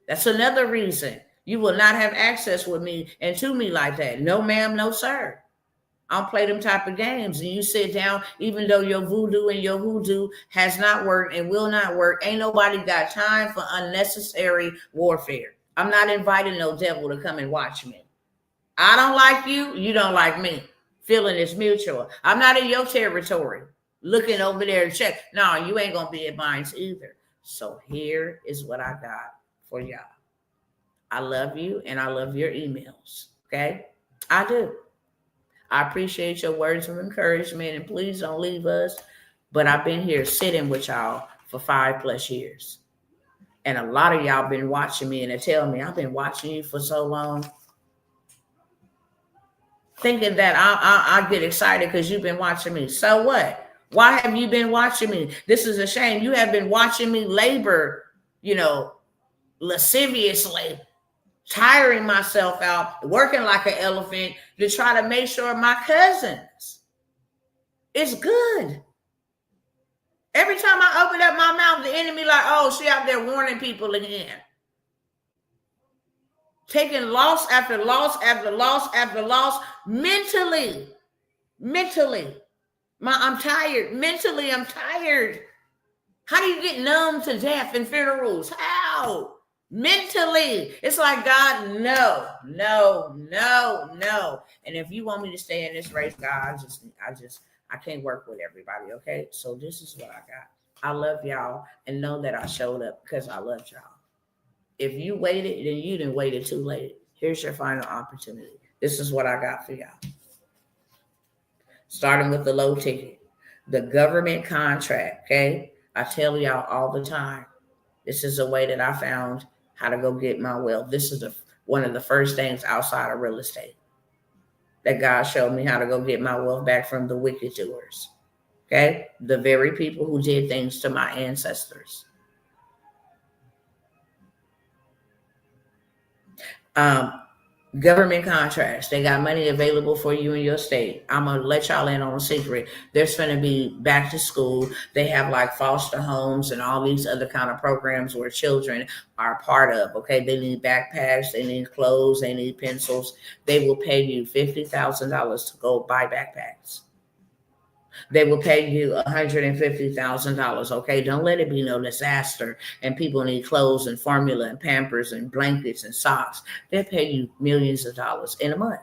That's another reason you will not have access with me and to me like that. No, ma'am, no, sir. I don't play them type of games. And you sit down, even though your voodoo and your hoodoo has not worked and will not work. Ain't nobody got time for unnecessary warfare. I'm not inviting no devil to come and watch me. I don't like you. You don't like me. Feeling is mutual. I'm not in your territory looking over there to check. No, you ain't going to be at mine either. So here is what I got for y'all. I love you and I love your emails. Okay? I do. I appreciate your words of encouragement, and please don't leave us. But I've been here sitting with y'all for 5+ years. And a lot of y'all been watching me, and they tell me, I've been watching you for so long. Thinking that I get excited because you've been watching me. So what? Why have you been watching me? This is a shame. You have been watching me labor, lasciviously, tiring myself out, working like an elephant to try to make sure my cousins is good. Every time I open up my mouth, the enemy like, oh, she out there warning people again. Taking loss after loss after loss after loss mentally. I'm tired. Mentally, I'm tired. How do you get numb to death and funerals? How? Mentally. It's like, God, no. And if you want me to stay in this race, God, I can't work with everybody, okay? So this is what I got. I love y'all, and know that I showed up because I love y'all. If you waited, then you didn't wait too late. Here's your final opportunity. This is what I got for y'all. Starting with the low ticket. The government contract, okay? I tell y'all all the time, this is a way that I found how to go get my wealth. This is one of the first things outside of real estate that God showed me how to go get my wealth back from the wicked doers, okay? The very people who did things to my ancestors. Government contracts. They got money available for you in your state. I'm going to let y'all in on a secret. There's going to be back to school. They have like foster homes and all these other kind of programs where children are part of. Okay. They need backpacks. They need clothes. They need pencils. They will pay you $50,000 to go buy backpacks. They will pay you $150,000. Okay, don't let it be no disaster and people need clothes and formula and Pampers and blankets and socks. They'll pay you millions of dollars in a month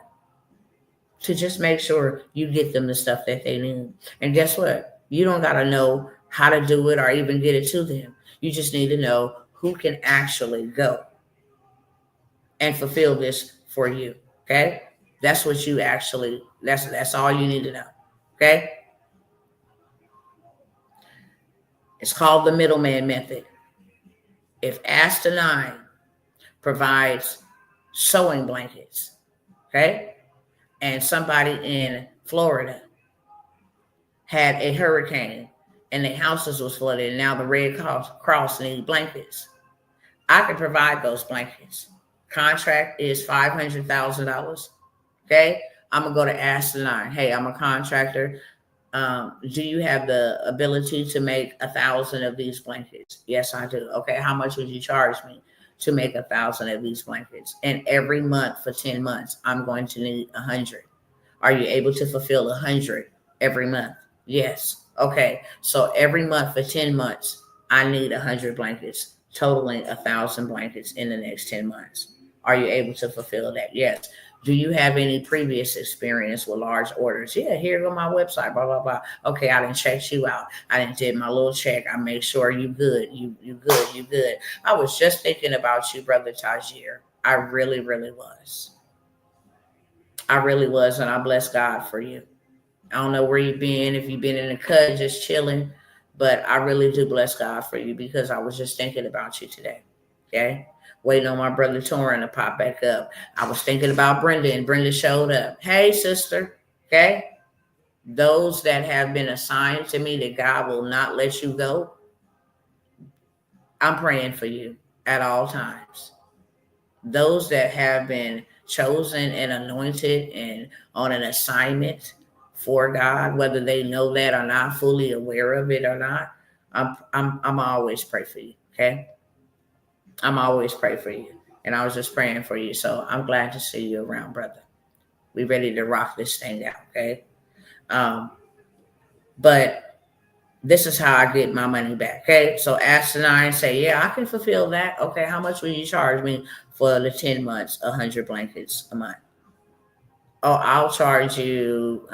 to just make sure you get them the stuff that they need. And guess what? You don't got to know how to do it or even get it to them. You just need to know who can actually go and fulfill this for you. Okay, that's what you actually. That's all you need to know. Okay. It's called the middleman method. If Asta 9 provides sewing blankets, okay, and somebody in Florida had a hurricane and the houses was flooded and now the Red Cross need blankets, I can provide those blankets. Contract is $500,000, okay? I'm going to go to Asta 9. Hey, I'm a contractor. Do you have the ability to make 1,000 of these blankets? Yes, I do. Okay, how much would you charge me to make 1,000 of these blankets? And every month for 10 months, I'm going to need 100. Are you able to fulfill 100 every month? Yes. Okay. So every month for 10 months, I need 100 blankets, totaling 1,000 blankets in the next 10 months. Are you able to fulfill that? Yes. Do you have any previous experience with large orders? Yeah, here go my website, blah, blah, blah. Okay, I didn't check you out. I didn't did my little check. I made sure you good. You good. You good. I was just thinking about you, Brother Tajir. I really, really was. I really was, and I bless God for you. I don't know where you've been, if you've been in the cut, just chilling, but I really do bless God for you because I was just thinking about you today. Okay? Waiting on my brother Torin to pop back up. I was thinking about Brenda, and Brenda showed up. Hey, sister. Okay? Those that have been assigned to me that God will not let you go, I'm praying for you at all times. Those that have been chosen and anointed and on an assignment for God, whether they know that or not, fully aware of it or not, I'm always pray for you. Okay. I'm always pray for you. And I was just praying for you. So I'm glad to see you around, brother. We ready to rock this thing out. Okay. But this is how I get my money back. Okay. So Asinine say, yeah, I can fulfill that. Okay. How much will you charge me for the 10 months, 100 blankets a month? Oh, I'll charge you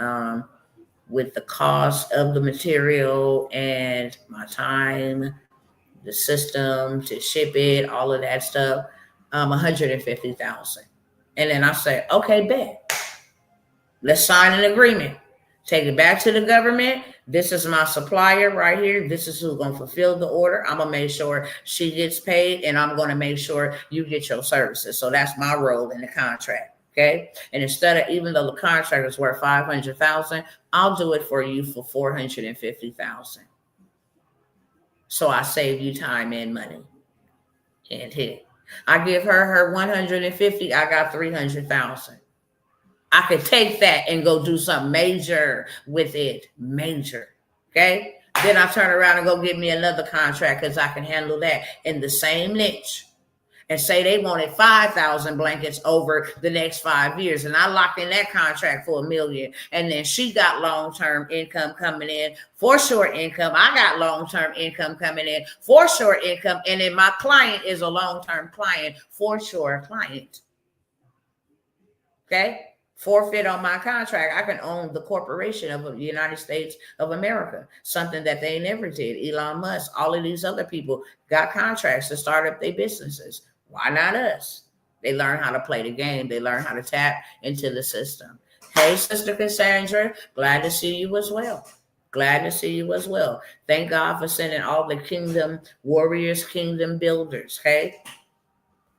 with the cost of the material and my time, the system to ship it, all of that stuff, 150,000. And then I say, okay, bet. Let's sign an agreement. Take it back to the government. This is my supplier right here. This is who's going to fulfill the order. I'm going to make sure she gets paid, and I'm going to make sure you get your services. So that's my role in the contract. Okay. And instead of, even though the contract is worth 500,000, I'll do it for you for 450,000. So I save you time and money. And hit. I give her 150. I got 300,000. I could take that and go do something major with it. Major. Okay. Then I turn around and go get me another contract because I can handle that in the same niche. And say they wanted 5,000 blankets over the next 5 years. And I locked in that contract for $1 million. And then she got long-term income coming in for short income. I got long-term income coming in for short income. And then my client is a long-term client for short client. Okay. Forfeit on my contract. I can own the corporation of the United States of America, something that they never did. Elon Musk, all of these other people got contracts to start up their businesses. Why not us? They learn how to play the game. They learn how to tap into the system. Hey, Sister Cassandra, glad to see you as well. Glad to see you as well. Thank God for sending all the kingdom warriors, kingdom builders, okay,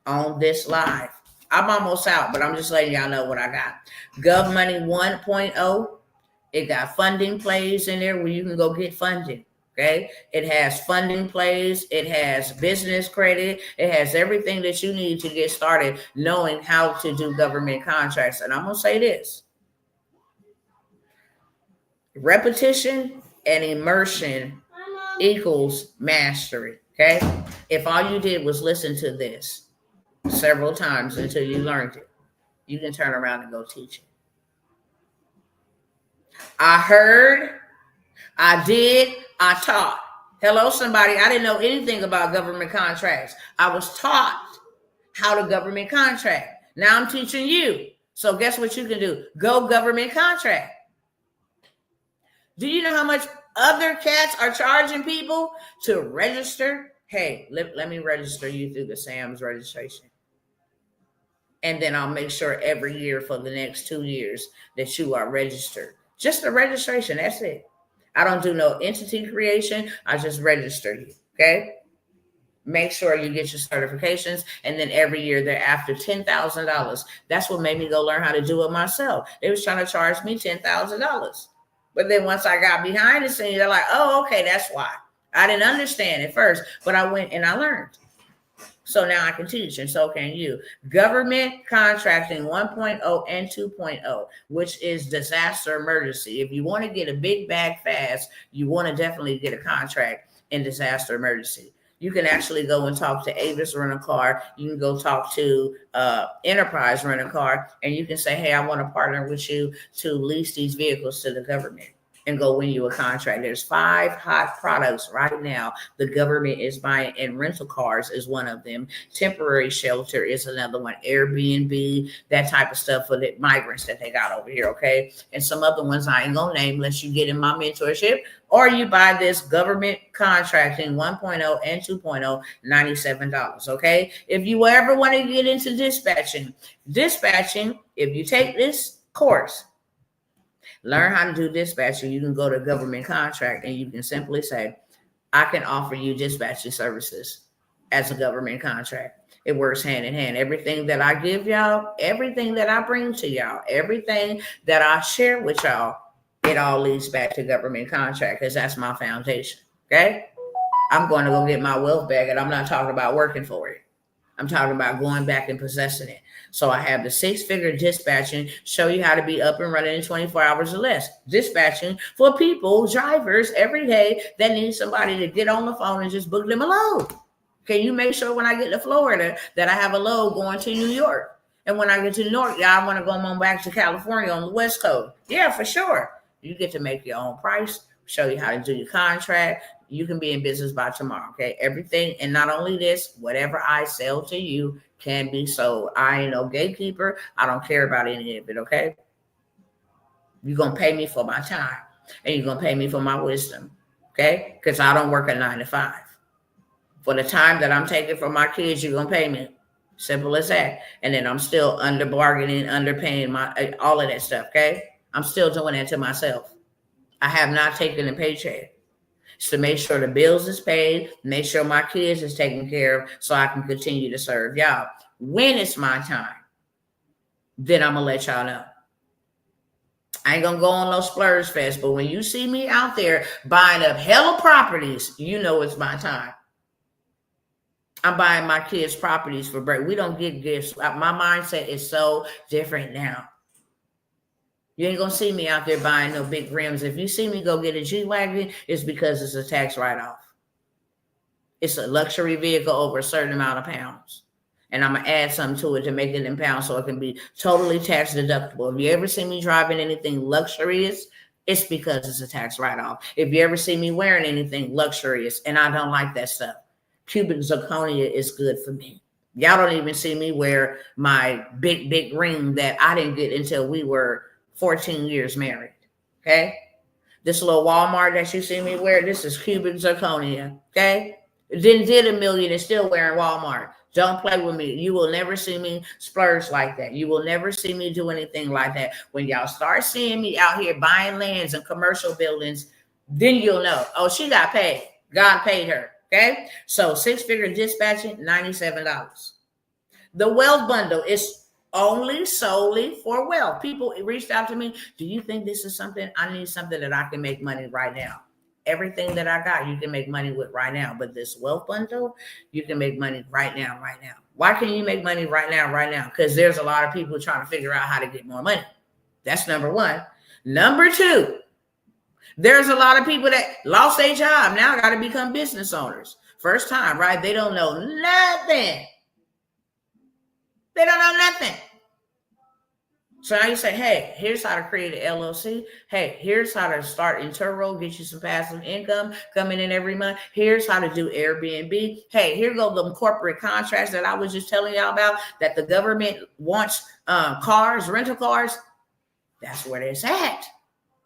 on this live. I'm almost out, but I'm just letting y'all know what I got. Gov Money 1.0. It got funding plays in there where you can go get funding. Okay. It has funding plays. It has business credit. It has everything that you need to get started knowing how to do government contracts. And I'm going to say this. Repetition and immersion equals mastery. Okay. If all you did was listen to this several times until you learned it, you can turn around and go teach it. I heard, I did, I taught. Hello, somebody. I didn't know anything about government contracts. I was taught how to government contract. Now I'm teaching you. So guess what you can do? Go government contract. Do you know how much other cats are charging people to register? Hey, let me register you through the SAMS registration. And then I'll make sure every year for the next 2 years that you are registered. Just the registration. That's it. I don't do no entity creation. I just register you. Okay. Make sure you get your certifications. And then every year they're after $10,000. That's what made me go learn how to do it myself. They was trying to charge me $10,000. But then once I got behind the scenes, they're like, oh, okay, that's why. I didn't understand at first, but I went and I learned. So now I can teach, and so can you. Government contracting 1.0 and 2.0, which is disaster emergency. If you want to get a big bag fast, you want to definitely get a contract in disaster emergency. You can actually go and talk to Avis Rent-A-Car. You can go talk to Enterprise Rent-A-Car, and you can say, hey, I want to partner with you to lease these vehicles to the government and go win you a contract. There's 5 hot products right now the government is buying, and rental cars is one of them. Temporary shelter is another one. Airbnb, that type of stuff for the migrants that they got over here, okay? And some other ones I ain't gonna name unless you get in my mentorship or you buy this government contracting 1.0 and 2.0, $97, okay? If you ever want to get into dispatching, if you take this course, learn how to do dispatching, you can go to government contract and you can simply say, I can offer you dispatching services as a government contract. It works hand in hand. Everything that I give y'all, everything that I bring to y'all, everything that I share with y'all, it all leads back to government contract because that's my foundation, okay? I'm going to go get my wealth back, and I'm not talking about working for it. I'm talking about going back and possessing it. So I have the 6-figure dispatching, show you how to be up and running in 24 hours or less. Dispatching for people, drivers every day that need somebody to get on the phone and just book them a load. Can you make sure when I get to Florida that I have a load going to New York? And when I get to New York, I want to go on back to California on the West Coast. Yeah, for sure. You get to make your own price, show you how to do your contract. You can be in business by tomorrow, okay? Everything, and not only this, whatever I sell to you can be sold. I ain't no gatekeeper. I don't care about any of it, okay? You're going to pay me for my time, and you're going to pay me for my wisdom, okay? Because I don't work a 9 to 5. For the time that I'm taking from my kids, you're going to pay me. Simple as that. And then I'm still under bargaining, underpaying all of that stuff, okay? I'm still doing that to myself. I have not taken a paycheck. It's to make sure the bills is paid, make sure my kids is taken care of so I can continue to serve y'all. When it's my time, then I'm going to let y'all know. I ain't going to go on no splurge fest, but when you see me out there buying up hella properties, you know it's my time. I'm buying my kids properties for break. We don't get gifts. My mindset is so different now. You ain't going to see me out there buying no big rims. If you see me go get a G-Wagon, it's because it's a tax write-off. It's a luxury vehicle over a certain amount of pounds. And I'm going to add something to it to make it in pounds so it can be totally tax deductible. If you ever see me driving anything luxurious, it's because it's a tax write-off. If you ever see me wearing anything luxurious, and I don't like that stuff, cubic zirconia is good for me. Y'all don't even see me wear my big ring that I didn't get until we were 14 years married, okay? This little Walmart that you see me wear, this is cubic zirconia, okay? Did $1 million and still wearing Walmart. Don't play with me. You will never see me splurge like that. You will never see me do anything like that. When y'all start seeing me out here buying lands and commercial buildings, then you'll know, oh, she got paid. God paid her, okay? So 6-figure dispatching, $97. The wealth bundle is only solely for wealth. People reached out to me. Do you think this is something? I need something that I can make money right now. Everything that I got, you can make money with right now. But this wealth bundle, you can make money right now. Why can you make money right now? Because there's a lot of people trying to figure out how to get more money. That's number one. Number two, there's a lot of people that lost their job. Now got to become business owners. First time, right? They don't know nothing. They don't know nothing. So now you say, hey, here's how to create an LLC. Hey, here's how to start Turo, get you some passive income coming in every month. Here's how to do Airbnb. Hey, here go them corporate contracts that I was just telling y'all about that the government wants cars, rental cars. That's where it's at,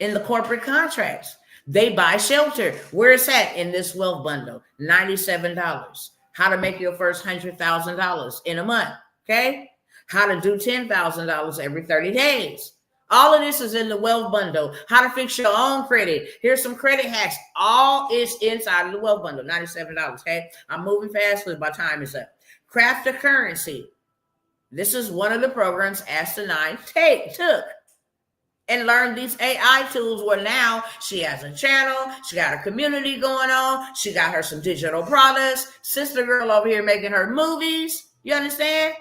in the corporate contracts. They buy shelter. Where it's at in this wealth bundle, $97. How to make your first $100,000 in a month. Okay, how to do $10,000 every 30 days. All of this is in the wealth bundle. How to fix your own credit. Here's some credit hacks. All is inside of the wealth bundle, $97. Okay, I'm moving fast because my time is up. Craft a currency. This is one of the programs Ask the Nine took and learned these AI tools where now she has a channel. She got a community going on. She got her some digital products. Sister girl over here making her movies. You understand?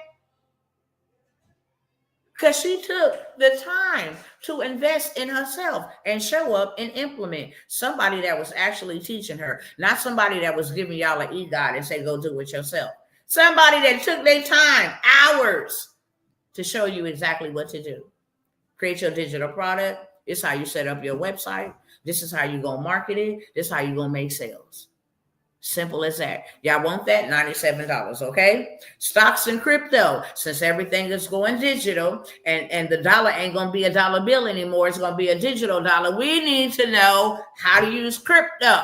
Because she took the time to invest in herself and show up and implement. Somebody that was actually teaching her, not somebody that was giving y'all an e-guide and say, go do it yourself. Somebody that took their time, hours, to show you exactly what to do. Create your digital product. This is how you set up your website. This is how you going to market it. This is how you going to make sales. Simple as that. Y'all want that? $97, okay? Stocks and crypto, since everything is going digital and the dollar ain't going to be a dollar bill anymore, it's going to be a digital dollar. We need to know how to use crypto.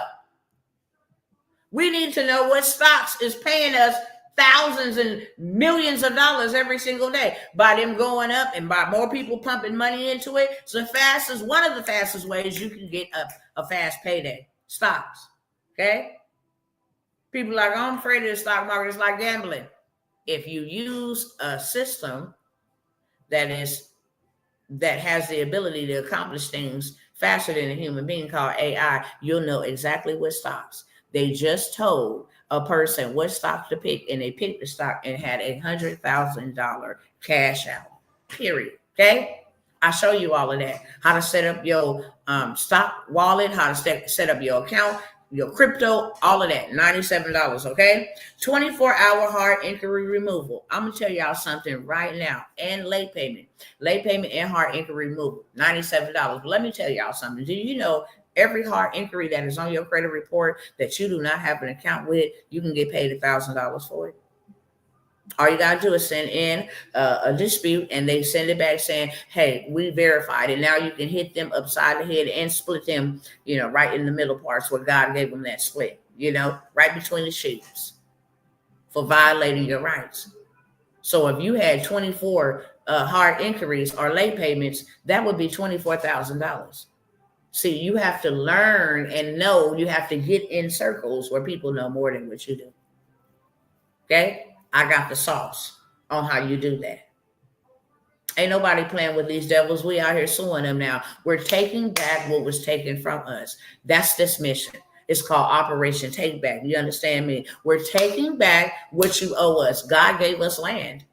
We need to know what stocks is paying us thousands and millions of dollars every single day by them going up and by more people pumping money into it. It's one of the fastest ways you can get a fast payday. Stocks, okay? People are like, oh, I'm afraid of the stock market. It's like gambling. If you use a system that has the ability to accomplish things faster than a human being called AI, you'll know exactly what stocks. They just told a person what stock to pick, and they picked the stock and had $100,000 cash out, period. Okay? I'll show you all of that. How to set up your stock wallet, how to set up your account, your crypto, all of that. $97, okay? 24-hour hard inquiry removal. I'm going to tell y'all something right now. And late payment. Late payment and hard inquiry removal. $97. But let me tell y'all something. Do you know every hard inquiry that is on your credit report that you do not have an account with, you can get paid $1,000 for it? All you got to do is send in a dispute, and they send it back saying, hey, we verified it. Now you can hit them upside the head and split them, right in the middle parts where God gave them that split, right between the sheets for violating your rights. So if you had 24 hard inquiries or late payments, that would be $24,000. See, you have to learn and know. You have to get in circles where people know more than what you do. Okay? I got the sauce on how you do that. Ain't nobody playing with these devils. We out here suing them now. We're taking back what was taken from us. That's this mission. It's called Operation Take Back. You understand me? We're taking back what you owe us. God gave us land.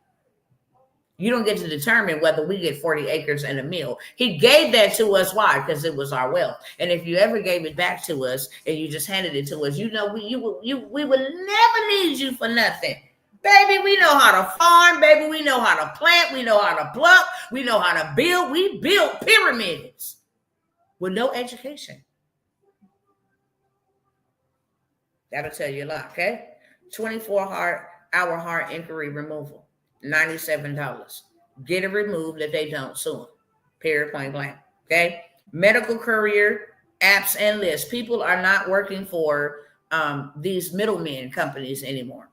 You don't get to determine whether we get 40 acres and a mill. He gave that to us. Why? Because it was our wealth. And if you ever gave it back to us and you just handed it to us, we would never need you for nothing. Baby, we know how to farm. Baby, we know how to plant. We know how to pluck. We know how to build. We built pyramids with no education. That'll tell you a lot, okay? 24-hour hard inquiry removal, $97. Get it removed. If they don't, sue them. Period, point blank, okay? Medical courier, apps, and lists. People are not working for these middlemen companies anymore.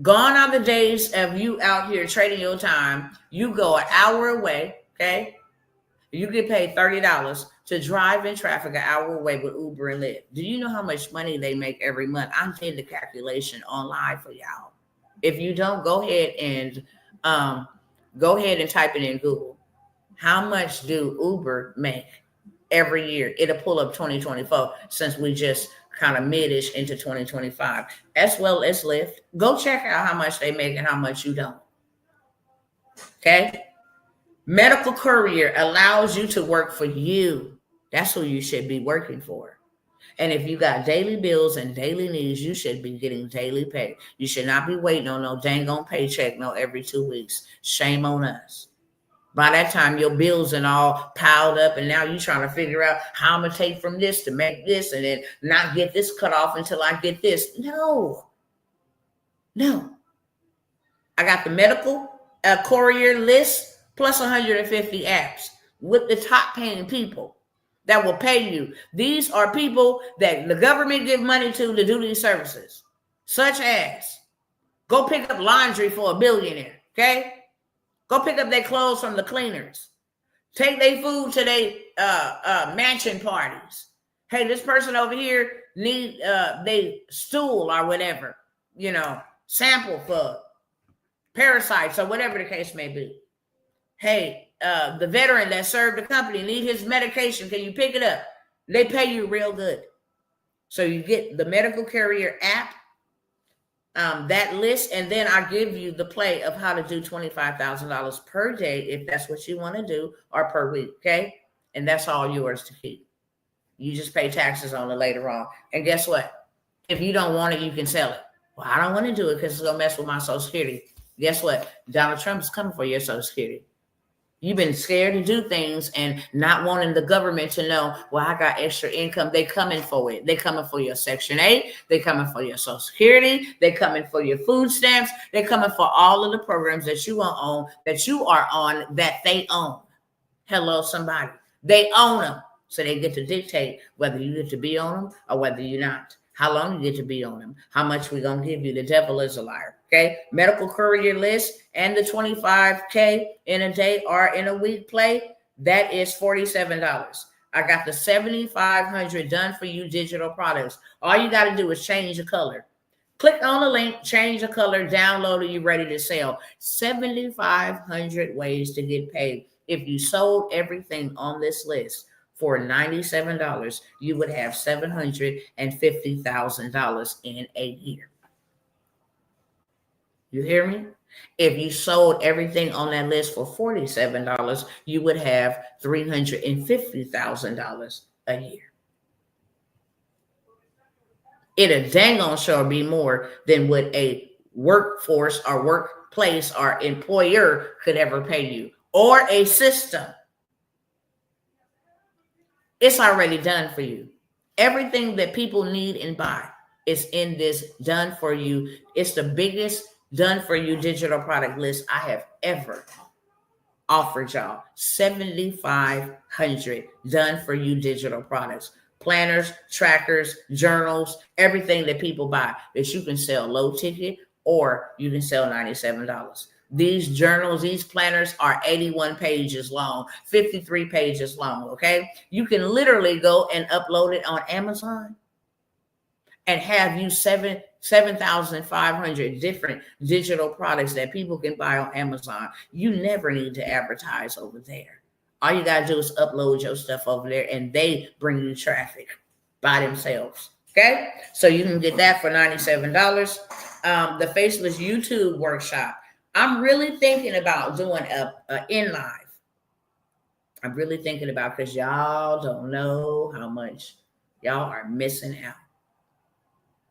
Gone are the days of you out here trading your time. You go an hour away, okay? You get paid $30 to drive in traffic an hour away with Uber and Lyft. Do you know how much money they make every month? I'm doing the calculation online for y'all. If you don't, go ahead and type it in Google. How much do Uber make every year? It'll pull up 2024 since we just kind of mid-ish into 2025, as well as Lyft. Go check out how much they make and how much you don't. Okay? Medical courier allows you to work for you. That's who you should be working for. And if you got daily bills and daily needs, you should be getting daily pay. You should not be waiting on no dang on paycheck every 2 weeks. Shame on us. By that time, your bills and all piled up, and now you're trying to figure out how I'm going to take from this to make this and then not get this cut off until I get this. No. I got the medical courier list plus 150 apps with the top paying people that will pay you. These are people that the government give money to do these services, such as go pick up laundry for a billionaire, okay? Go pick up their clothes from the cleaners. Take their food to their mansion parties. Hey, this person over here need they stool or whatever, sample for parasites or whatever the case may be. Hey, the veteran that served the company need his medication. Can you pick it up? They pay you real good. So you get the medical carrier app that list, and then I give you the play of how to do $25,000 per day if that's what you want to do, or per week, okay? And that's all yours to keep. You just pay taxes on it later on. And guess what? If you don't want it, you can sell it. Well, I don't want to do it because it's going to mess with my Social Security. Guess what? Donald Trump is coming for your Social Security. You've been scared to do things and not wanting the government to know, well, I got extra income. They coming for it. They coming for your Section 8. They coming for your Social Security. They coming for your food stamps. They coming for all of the programs that you are on, that they own. Hello, somebody. They own them. So they get to dictate whether you get to be on them or whether you're not. How long you get to be on them. How much we're going to give you. The devil is a liar. Okay. Medical courier list and the $25K in a day or in a week play. That is $47. I got the 7,500 done for you digital products. All you got to do is change the color. Click on the link, change the color, download it, you're ready to sell. 7,500 ways to get paid. If you sold everything on this list for $97, you would have $750,000 in a year. You hear me? If you sold everything on that list for $47, you would have $350,000 a year. It'll dang on sure be more than what a workforce or workplace or employer could ever pay you, or a system. It's already done for you. Everything that people need and buy is in this done for you. It's the biggest done for you digital product list I have ever offered y'all. 7,500 done for you digital products. Planners, trackers, journals, everything that people buy that you can sell low ticket or you can sell $97. These journals, these planners are 81 pages long, 53 pages long, okay? You can literally go and upload it on Amazon and have you 7,500 different digital products that people can buy on Amazon. You never need to advertise over there. All you got to do is upload your stuff over there and they bring you traffic by themselves, okay? So you can get that for $97. The Faceless YouTube workshop. I'm really thinking about doing a in live. I'm really thinking about, because y'all don't know how much y'all are missing out.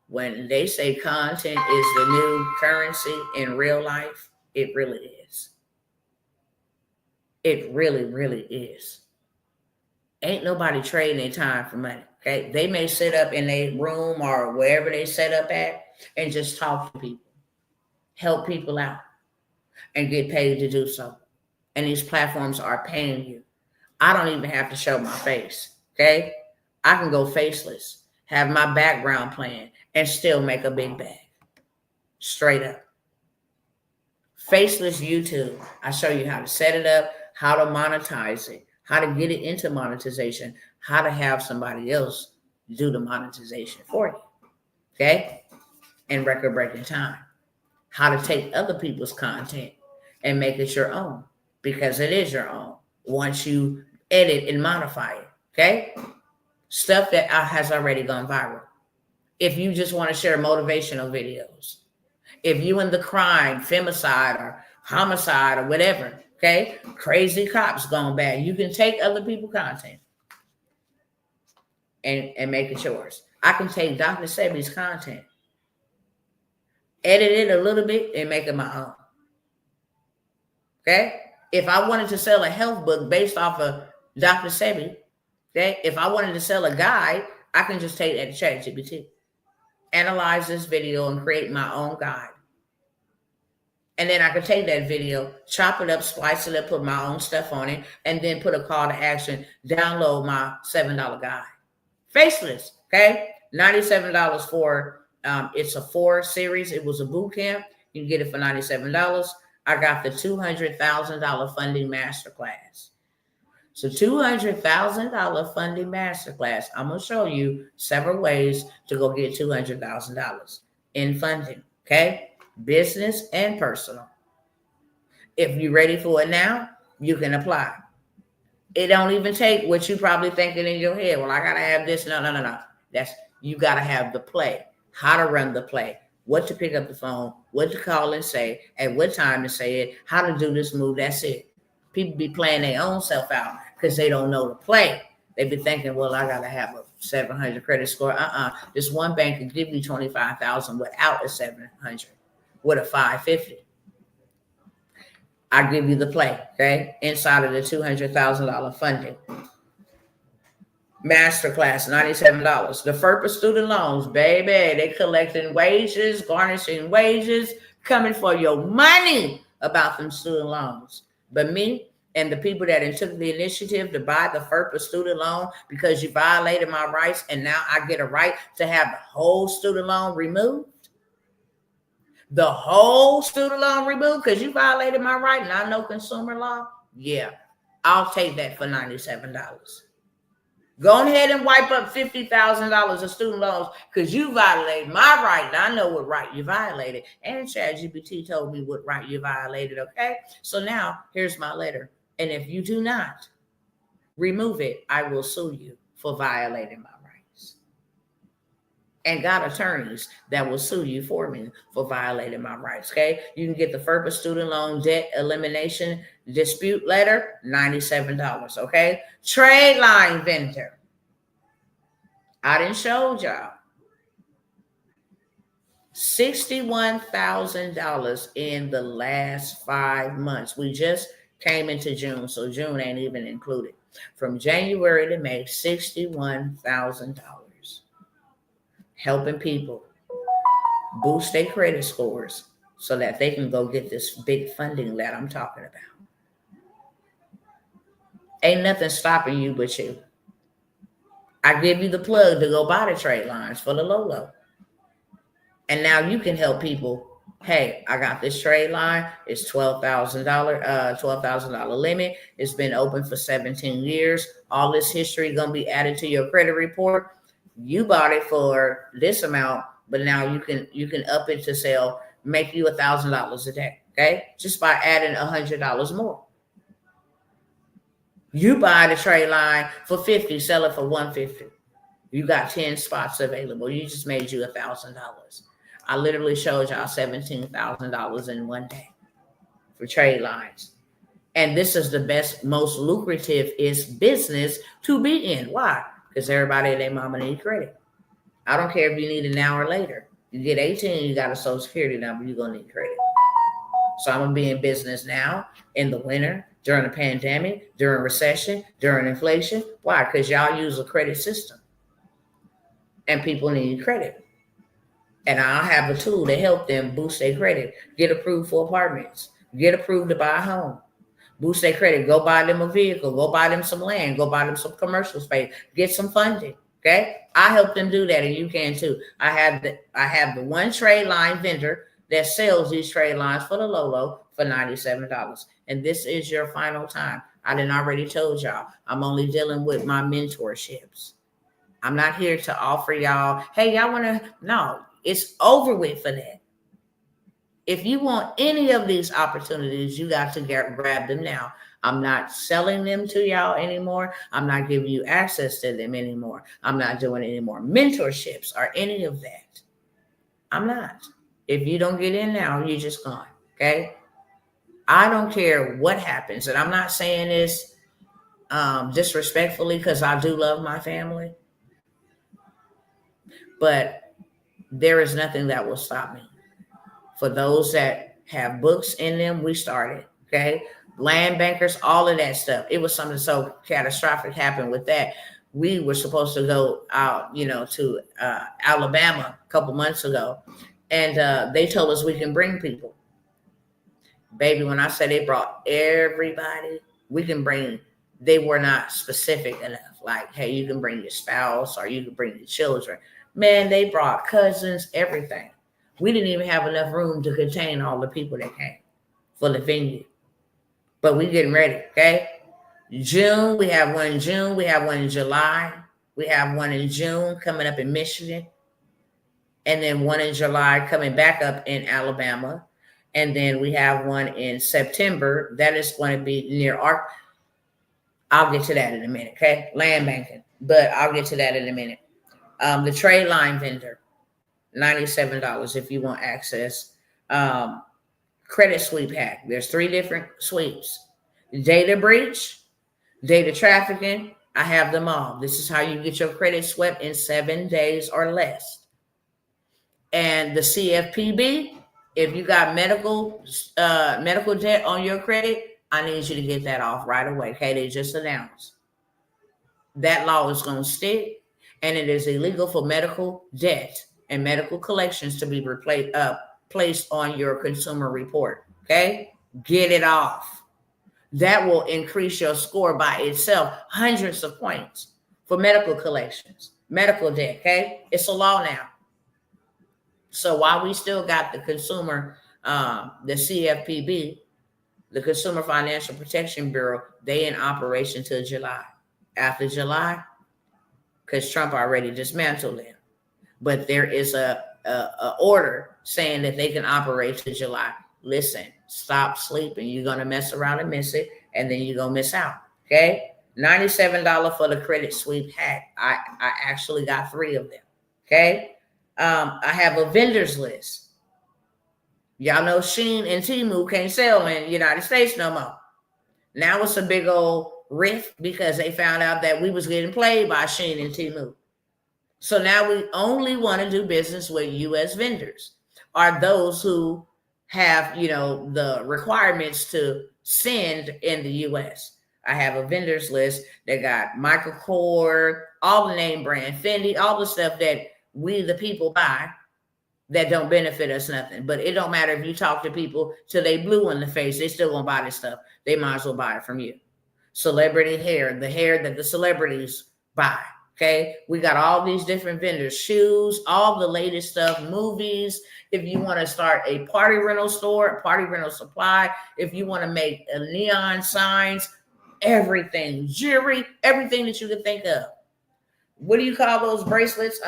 When they say content is the new currency in real life, it really is. It really, really is. Ain't nobody trading their time for money, okay? They may sit up in a room or wherever they set up at and just talk to people, help people out, and get paid to do so. And these platforms are paying you. I don't even have to show my face, okay? I can go faceless, have my background playing, and still make a big bag. Straight up. Faceless YouTube. I show you how to set it up, how to monetize it, how to get it into monetization, how to have somebody else do the monetization for you, okay? In record-breaking time. How to take other people's content and make it your own, because it is your own once you edit and modify it, okay? Stuff that has already gone viral. If you just want to share motivational videos, if you in the crime, femicide or homicide or whatever, okay? Crazy cops gone bad. You can take other people's content and make it yours. I can take Dr. Sebi's content, edit it a little bit, and make it my own. Okay? If I wanted to sell a health book based off of Dr. Sebi, okay? If I wanted to sell a guide, I can just take that to ChatGPT, analyze this video, and create my own guide. And then I could take that video, chop it up, splice it up, put my own stuff on it, and then put a call to action, download my $7 guide. Faceless, okay? $97 for, it's a 4 series. It was a boot camp. You can get it for $97. I got the $200,000 funding masterclass. So $200,000 funding masterclass. I'm going to show you several ways to go get $200,000 in funding, okay? Business and personal. If you're ready for it now, you can apply. It don't even take what you probably thinking in your head. Well, I got to have this. No. You got to have the play, how to run the play, what to pick up the phone, what to call and say, at what time to say it, how to do this move. That's it. People be playing their own self out because they don't know to play. They be thinking, well, I gotta have a 700 credit score. This one bank can give you 25,000 without a 700, with a 550. I give you the play, okay? Inside of the $200,000 funding. Masterclass, $97. The FERPA student loans, baby, they collecting wages, garnishing wages, coming for your money about them student loans. But me and the people that took the initiative to buy the FERPA student loan because you violated my rights, and now I get a right to have the whole student loan removed. The whole student loan removed because you violated my right and I know consumer law. Yeah, I'll take that for $97. Go ahead and wipe up $50,000 of student loans because you violated my right and I know what right you violated. And ChatGPT told me what right you violated, okay? So now here's my letter. And if you do not remove it, I will sue you for violating my rights. And got attorneys that will sue you for me for violating my rights, okay? You can get the FERPA student loan debt elimination dispute letter, $97, okay? Trade line vendor. I didn't show y'all. $61,000 in the last 5 months. We just came into June, so June ain't even included. From January to May, $61,000. Helping people boost their credit scores so that they can go get this big funding that I'm talking about. Ain't nothing stopping you but you. I give you the plug to go buy the trade lines for the low. And now you can help people. Hey, I got this trade line. It's $12,000 limit. It's been open for 17 years. All this history going to be added to your credit report. You bought it for this amount, but now you can up it to sell, make you $1,000 a day. Okay, just by adding $100 more. You buy the trade line for $50, sell it for $150. You got 10 spots available. You just made you $1,000. I literally showed y'all $17,000 in one day for trade lines. And this is the best, most lucrative business to be in. Why? Because everybody and their mama need credit. I don't care if you need it now or later. You get 18, you got a social security number, you're going to need credit. So I'm going to be in business now, in the winter, during the pandemic, during recession, during inflation. Why? Because y'all use a credit system. And people need credit. And I'll have a tool to help them boost their credit, get approved for apartments, get approved to buy a home, boost their credit, go buy them a vehicle, go buy them some land, go buy them some commercial space, get some funding. Okay, I help them do that, and you can too. I have the one trade line vendor that sells these trade lines for the low for $97. And this is your final time. I done already told y'all, I'm only dealing with my mentorships. I'm not here to offer y'all, hey, y'all want to, no, it's over with for that. If you want any of these opportunities, you got to grab them now. I'm not selling them to y'all anymore. I'm not giving you access to them anymore. I'm not doing any more mentorships or any of that. I'm not. If you don't get in now, you're just gone, okay? I don't care what happens. And I'm not saying this disrespectfully because I do love my family. But there is nothing that will stop me. For those that have books in them, we started, okay? Land bankers, all of that stuff. It was something so catastrophic happened with that. We were supposed to go out, to Alabama a couple months ago. And they told us we can bring people. Baby, when I say they brought everybody, we can bring, they were not specific enough. Like, hey, you can bring your spouse or you can bring your children. Man, they brought cousins, everything. We didn't even have enough room to contain all the people that came for the venue. But we getting ready, okay? June, we have one in June. We have one in July. We have one in June coming up in Michigan. And then one in July coming back up in Alabama. And then we have one in September. That is going to be near I'll get to that in a minute, okay? Land banking. But I'll get to that in a minute. The trade line vendor. $97 if you want access. Credit sweep hack. There's 3 different sweeps. Data breach, data trafficking. I have them all. This is how you get your credit swept in 7 days or less. And the CFPB, if you got medical debt on your credit, I need you to get that off right away. Okay, they just announced that law is going to stick, and it is illegal for medical debt and medical collections to be placed on your consumer report. Okay, get it off. That will increase your score by itself hundreds of points for medical collections, medical debt. Okay, it's a law now. So while we still got the consumer, the CFPB, the Consumer Financial Protection Bureau, they in operation till July. After July, because Trump already dismantled them, but there is a order saying that they can operate till July. Listen, stop sleeping. You're gonna mess around and miss it, and then you're gonna miss out. Okay, $97 for the credit sweep hack. I actually got 3 of them. Okay. I have a vendors list. Y'all know Shein and Temu can't sell in the United States no more. Now it's a big old rift because they found out that we was getting played by Shein and Temu. So now we only want to do business with U.S. vendors, or those who have, the requirements to send in the U.S. I have a vendors list that got Michael Kors, all the name brand, Fendi, all the stuff that we the people buy that don't benefit us nothing. But it don't matter if you talk to people till they blue in the face, they still gonna buy this stuff. They might as well buy it from you. Celebrity hair, the hair that the celebrities buy. Okay, we got all these different vendors, shoes, all the latest stuff, movies. If you want to start a party rental store, a party rental supply, if you want to make neon signs, everything, jewelry, everything that you can think of. What do you call those bracelets?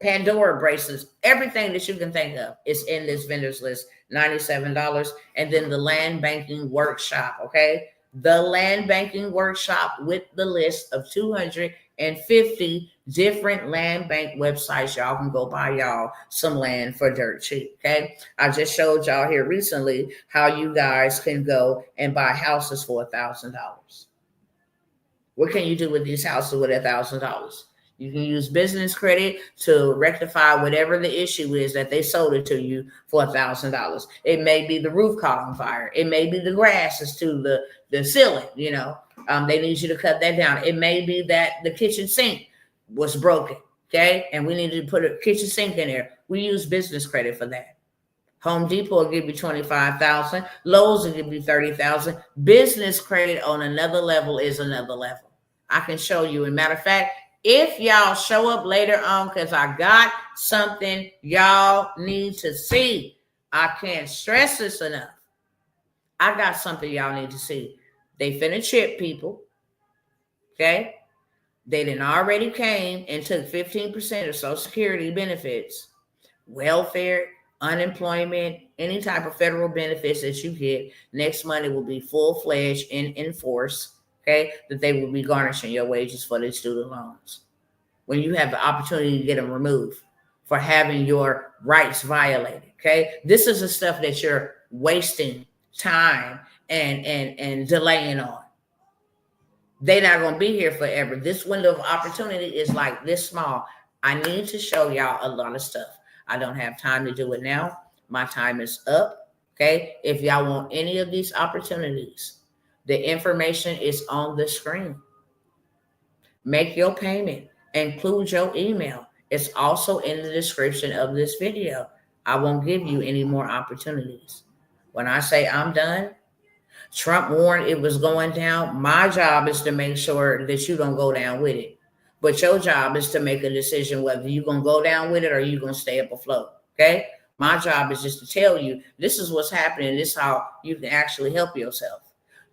Pandora bracelets, everything that you can think of is in this vendors list, $97. And then the land banking workshop, okay? The land banking workshop with the list of 250 different land bank websites. Y'all can go buy y'all some land for dirt cheap, okay? I just showed y'all here recently how you guys can go and buy houses for $1,000. What can you do with these houses with $1,000? You can use business credit to rectify whatever the issue is that they sold it to you for $1,000. It may be the roof caught on fire. It may be the grass is to the ceiling, they need you to cut that down. It may be that the kitchen sink was broken, okay? And we need to put a kitchen sink in there. We use business credit for that. Home Depot will give you $25,000. Lowe's will give you $30,000. Business credit on another level is another level. I can show you. As a matter of fact, if y'all show up later on, because I got something y'all need to see. I can't stress this enough. I got something y'all need to see. They finna chip people. Okay? They done already came and took 15% of Social Security benefits, welfare, unemployment, any type of federal benefits that you get. Next month it will be full-fledged and enforced. Okay, that they will be garnishing your wages for the student loans when you have the opportunity to get them removed for having your rights violated. Okay, this is the stuff that you're wasting time and delaying on. They're not going to be here forever. This window of opportunity is like this small. I need to show y'all a lot of stuff. I don't have time to do it now. My time is up. Okay, if y'all want any of these opportunities, the information is on the screen. Make your payment. Include your email. It's also in the description of this video. I won't give you any more opportunities. When I say I'm done, Trump warned it was going down. My job is to make sure that you don't go down with it. But your job is to make a decision whether you're going to go down with it or you're going to stay up afloat. Okay? My job is just to tell you this is what's happening. This is how you can actually help yourself.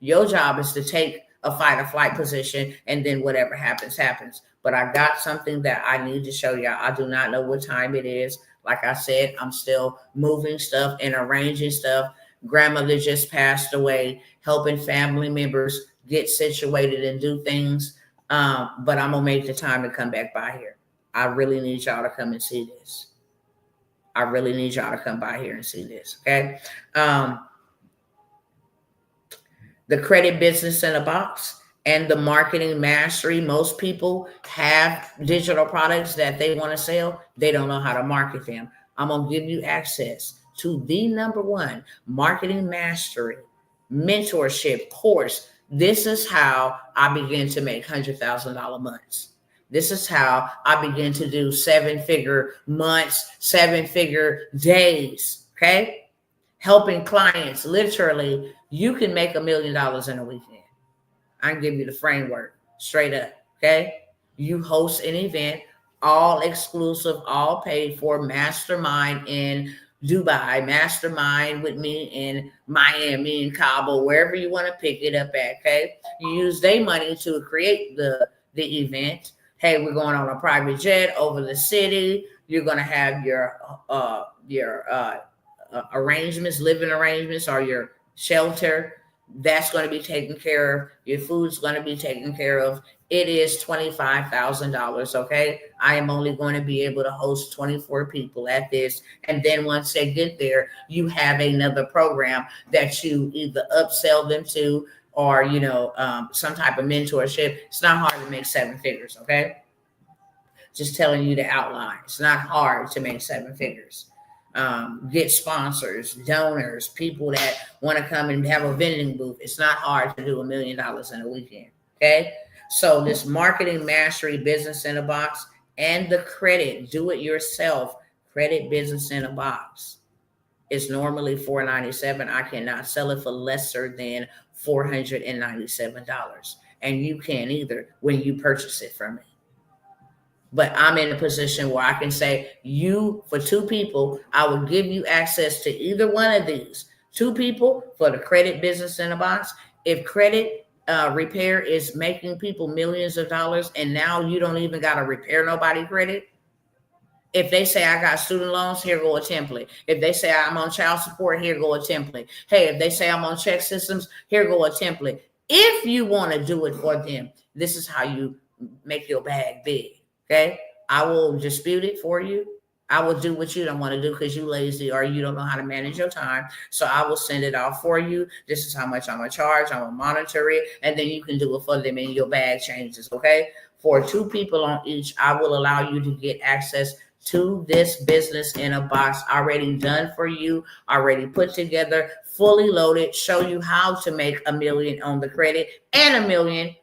Your job is to take a fight or flight position, and then whatever happens, happens. But I got something that I need to show y'all. I do not know what time it is. Like I said, I'm still moving stuff and arranging stuff. Grandmother just passed away, helping family members get situated and do things. But I'm going to make the time to come back by here. I really need y'all to come and see this. I really need y'all to come by here and see this. Okay. The credit business in a box and the marketing mastery. Most people have digital products that they want to sell. They don't know how to market them. I'm going to give you access to the #1 marketing mastery mentorship course. This is how I begin to make $100,000 months. This is how I begin to do 7-figure months, 7-figure days. Okay. Helping clients. Literally, you can make $1 million in a weekend. I can give you the framework straight up. Okay. You host an event, all exclusive, all paid for, mastermind in Dubai, mastermind with me in Miami, in Cabo, wherever you want to pick it up at. Okay. You use their money to create the event. Hey, we're going on a private jet over the city. You're going to have your arrangements, living arrangements, or your shelter. That's going to be taken care of. Your food's going to be taken care of. It is $25,000. Okay. I am only going to be able to host 24 people at this. And then once they get there, you have another program that you either upsell them to, or, some type of mentorship. It's not hard to make 7 figures. Okay. Just telling you the outline. It's not hard to make 7 figures. Get sponsors, donors, people that want to come and have a vending booth. It's not hard to do $1 million in a weekend. Okay. So this marketing mastery business in a box and the credit do it yourself credit business in a box is normally $497. I cannot sell it for lesser than $497. And you can't either when you purchase it from me. But I'm in a position where I can say, for 2 people, I will give you access to either one of these. 2 people for the credit business in a box. If credit repair is making people millions of dollars, and now you don't even got to repair nobody credit. If they say I got student loans, here go a template. If they say I'm on child support, here go a template. Hey, if they say I'm on check systems, here go a template. If you want to do it for them, this is how you make your bag big. Okay. I will dispute it for you. I will do what you don't want to do because you lazy or you don't know how to manage your time. So I will send it off for you. This is how much I'm going to charge. I'm going to monitor it. And then you can do it for them and your bag changes. Okay. For 2 people on each, I will allow you to get access to this business in a box already done for you, already put together, fully loaded, show you how to make $1 million on the credit and $1 million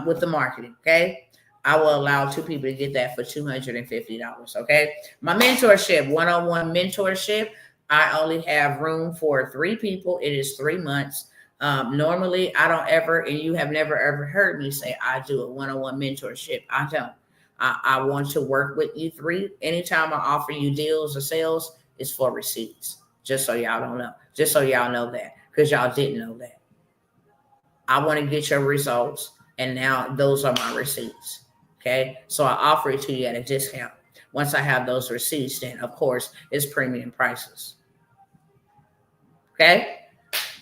with the marketing. Okay. I will allow 2 people to get that for $250. Okay. My mentorship, one-on-one mentorship. I only have room for 3 people. It is 3 months. Normally I don't ever, and you have never ever heard me say I do a one-on-one mentorship. I don't. I want to work with you 3. Anytime I offer you deals or sales, it's for receipts. Just so y'all don't know. Just so y'all know that, because y'all didn't know that. I want to get your results, and now those are my receipts. Okay, so I offer it to you at a discount. Once I have those receipts, then of course it's premium prices. Okay,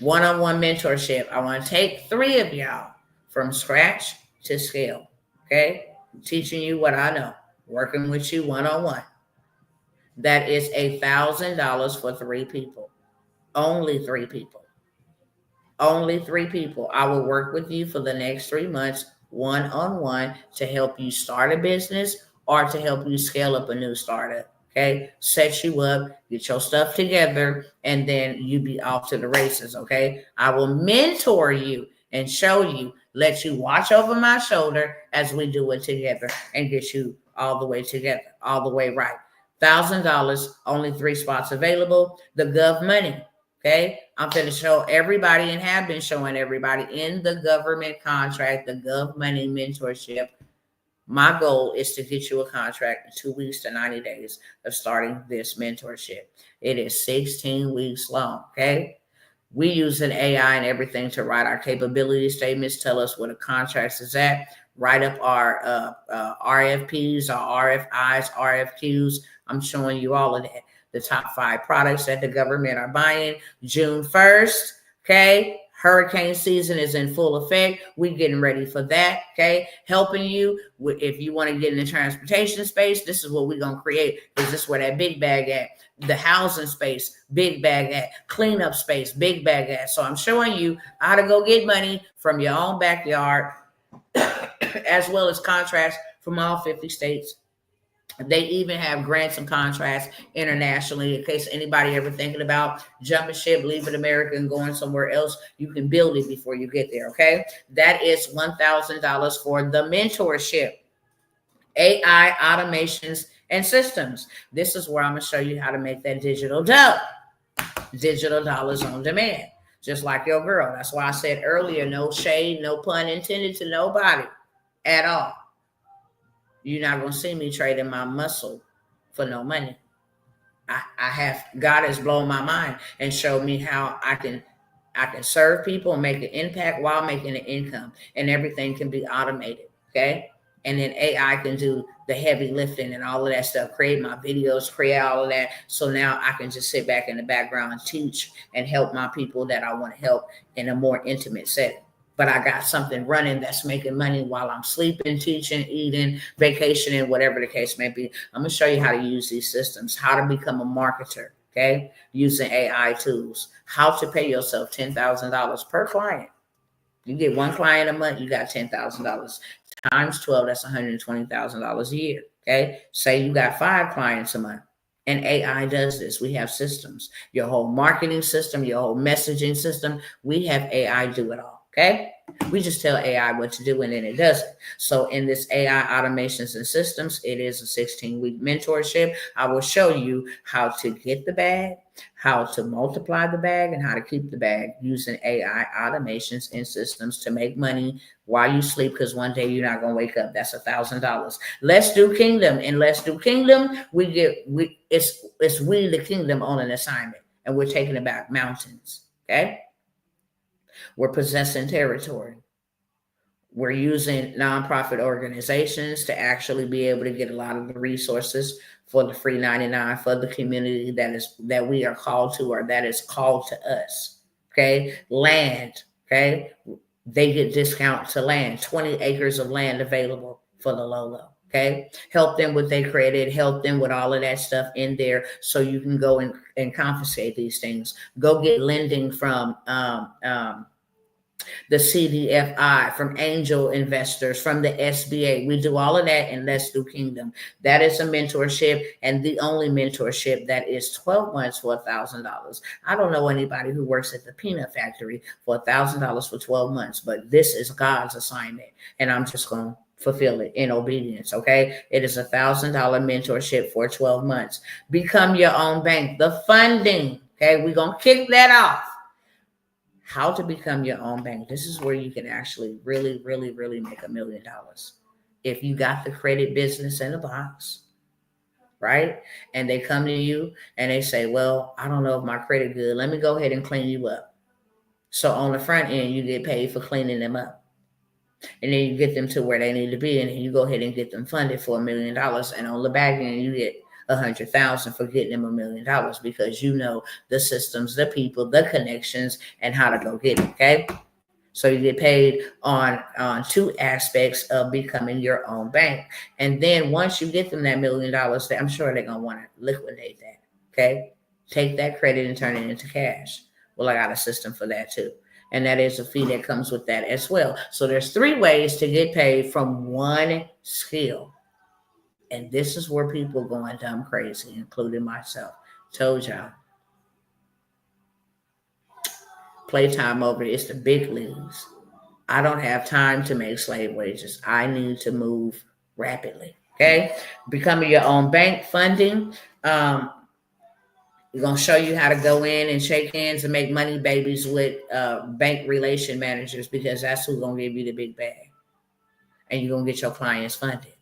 one-on-one mentorship. I want to take 3 of y'all from scratch to scale. Okay, teaching you what I know, working with you one-on-one. That is $1,000 for 3 people. Only 3 people. Only 3 people. I will work with you for the next 3 months. One-on-one to help you start a business or to help you scale up a new startup. Okay, set you up, get your stuff together, and then you be off to the races. Okay, I will mentor you and show you, let you watch over my shoulder as we do it together and get you all the way together, all the way right. $1,000, only 3 spots available. The Gov Money. Okay, I'm going to show everybody and have been showing everybody in the government contract, the Gov Money mentorship. My goal is to get you a contract in 2 weeks to 90 days of starting this mentorship. It is 16 weeks long. Okay, we use an AI and everything to write our capability statements, tell us where the contracts is at, write up our RFPs, our RFIs, RFQs. I'm showing you all of that. The top 5 products that the government are buying June 1st. Okay. Hurricane season is in full effect. We're getting ready for that, okay? Helping you if you want to get in the transportation space, this is what we're going to create. Is this where that big bag at? The housing space, big bag at. Cleanup space, big bag at. So I'm showing you how to go get money from your own backyard, as well as contracts from all 50 states. They even have grants and contracts internationally in case anybody ever thinking about jumping ship, leaving America and going somewhere else. You can build it before you get there, okay? That is $1,000 for the mentorship. AI, automations, and systems. This is where I'm going to show you how to make that digital dough. Digital dollars on demand. Just like your girl. That's why I said earlier, no shade, no pun intended to nobody at all. You're not going to see me trading my muscle for no money. God has blown my mind and showed me how I can serve people and make an impact while making an income, and everything can be automated. Okay. And then AI can do the heavy lifting and all of that stuff, create my videos, create all of that. So now I can just sit back in the background and teach and help my people that I want to help in a more intimate setting. But I got something running that's making money while I'm sleeping, teaching, eating, vacationing, whatever the case may be. I'm going to show you how to use these systems, how to become a marketer, okay, using AI tools, how to pay yourself $10,000 per client. You get one client a month, you got $10,000. Times 12, that's $120,000 a year, okay? Say you got 5 clients a month. And AI does this. We have systems. Your whole marketing system, your whole messaging system, we have AI do it all. Okay, we just tell AI what to do and then it does it. So in this AI automations and systems, it is a 16-week mentorship. I will show you how to get the bag, how to multiply the bag, and how to keep the bag using AI automations and systems to make money while you sleep, because one day you're not going to wake up. That's $1,000. Let's do kingdom. And let's do kingdom. It's we the kingdom on an assignment, and we're taking it back mountains. Okay. We're possessing territory. We're using nonprofit organizations to actually be able to get a lot of the resources for the free 99 for the community that we are called to, or that is called to us. Okay. Land. Okay. They get discount to land, 20 acres of land available for the low. Okay. Help them with their credit, help them with all of that stuff in there so you can go and confiscate these things. Go get lending from, the CDFI, from angel investors, from the SBA. We do all of that in Let's Do Kingdom. That is a mentorship, and the only mentorship that is 12 months for $1,000. I don't know anybody who works at the peanut factory for $1,000 for 12 months, but this is God's assignment, and I'm just going to fulfill it in obedience. Okay. It is $1,000 mentorship for 12 months. Become your own bank. The funding. Okay. We're going to kick that off. How to become your own bank. This is where you can actually really, really, really make $1 million. If you got the credit business in a box, right? And they come to you and they say, well, I don't know if my credit good. Let me go ahead and clean you up. So on the front end, you get paid for cleaning them up. And then you get them to where they need to be. And then you go ahead and get them funded for $1 million. And on the back end, you get $100,000 for getting them $1 million, because you know the systems, the people, the connections, and how to go get it. Okay. So you get paid on 2 aspects of becoming your own bank. And then once you get them that $1 million, I'm sure they're going to want to liquidate that. Okay. Take that credit and turn it into cash. Well, I got a system for that too. And that is a fee that comes with that as well. So there's 3 ways to get paid from one skill. And this is where people are going dumb crazy, including myself. Told y'all. Playtime over. It's the big leagues. I don't have time to make slave wages. I need to move rapidly. Okay. Becoming your own bank funding. We're going to show you how to go in and shake hands and make money babies with bank relation managers, because that's who's going to give you the big bag. And you're going to get your clients funded.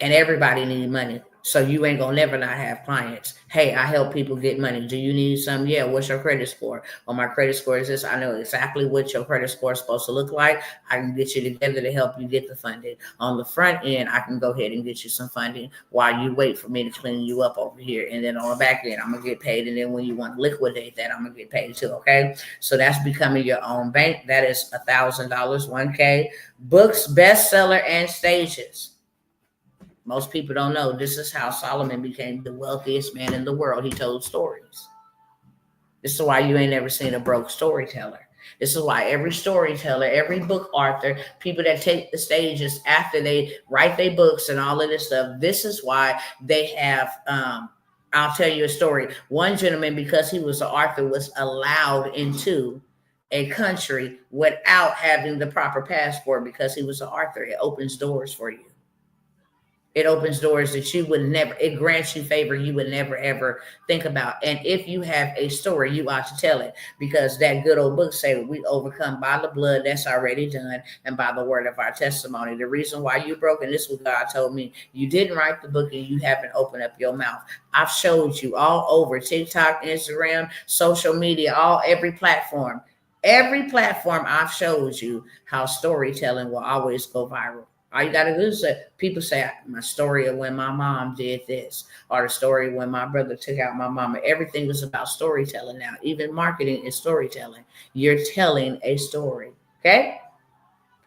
And everybody needs money. So you ain't gonna never not have clients. Hey, I help people get money. Do you need some? Yeah. What's your credit score? Well, my credit score is this. I know exactly what your credit score is supposed to look like. I can get you together to help you get the funding. On the front end, I can go ahead and get you some funding while you wait for me to clean you up over here. And then on the back end, I'm gonna get paid. And then when you want to liquidate that, I'm gonna get paid too. Okay. So that's becoming your own bank. That is $1,000, 1K. Books, bestseller, and stages. Most people don't know this is how Solomon became the wealthiest man in the world. He told stories. This is why you ain't never seen a broke storyteller. This is why every storyteller, every book author, people that take the stages after they write their books and all of this stuff, this is why they have, I'll tell you a story. One gentleman, because he was an author, was allowed into a country without having the proper passport because he was an author. It opens doors for you. It opens doors that you would never, it grants you favor you would never, ever think about. And if you have a story, you ought to tell it, because that good old book say we overcome by the blood that's already done and by the word of our testimony. The reason why you broke, and this was God told me, you didn't write the book and you haven't opened up your mouth. I've showed you all over TikTok, Instagram, social media, every platform. Every platform I've showed you how storytelling will always go viral. All you got to do is people say my story of when my mom did this, or the story when my brother took out my mama. Everything is about storytelling now. Even marketing is storytelling. You're telling a story. Okay.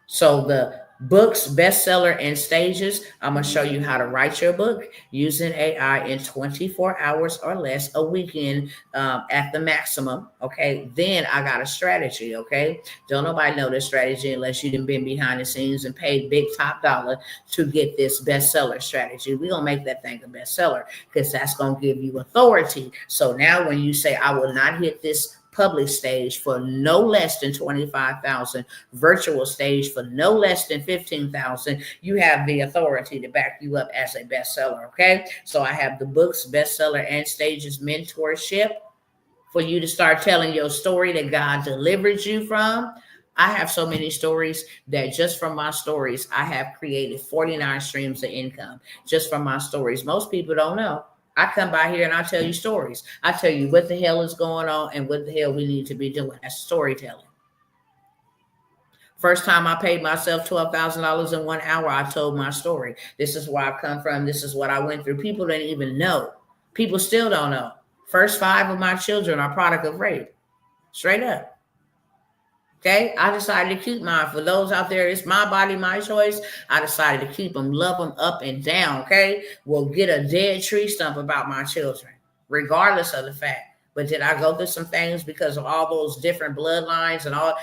So the books, bestseller, and stages, I'm going to show you how to write your book using AI in 24 hours or less, a weekend at the maximum. Okay. Then I got a strategy. Okay. Don't nobody know this strategy unless you've been behind the scenes and paid big top dollar to get this bestseller strategy. We're going to make that thing a bestseller because that's going to give you authority. So now when you say, I will not hit this public stage for no less than 25,000, virtual stage for no less than 15,000, you have the authority to back you up as a bestseller. Okay. So I have the books, bestseller, and stages mentorship for you to start telling your story that God delivered you from. I have so many stories that just from my stories, I have created 49 streams of income just from my stories. Most people don't know. I come by here and I tell you stories. I tell you what the hell is going on and what the hell we need to be doing. That's storytelling. First time I paid myself $12,000 in 1 hour, I told my story. This is where I've come from. This is what I went through. People didn't even know. People still don't know. First 5 of my children are product of rape. Straight up. Okay, I decided to keep mine. For those out there, it's my body, my choice. I decided to keep them, love them up and down. Okay, will get a dead tree stump about my children, regardless of the fact. But did I go through some things because of all those different bloodlines and all?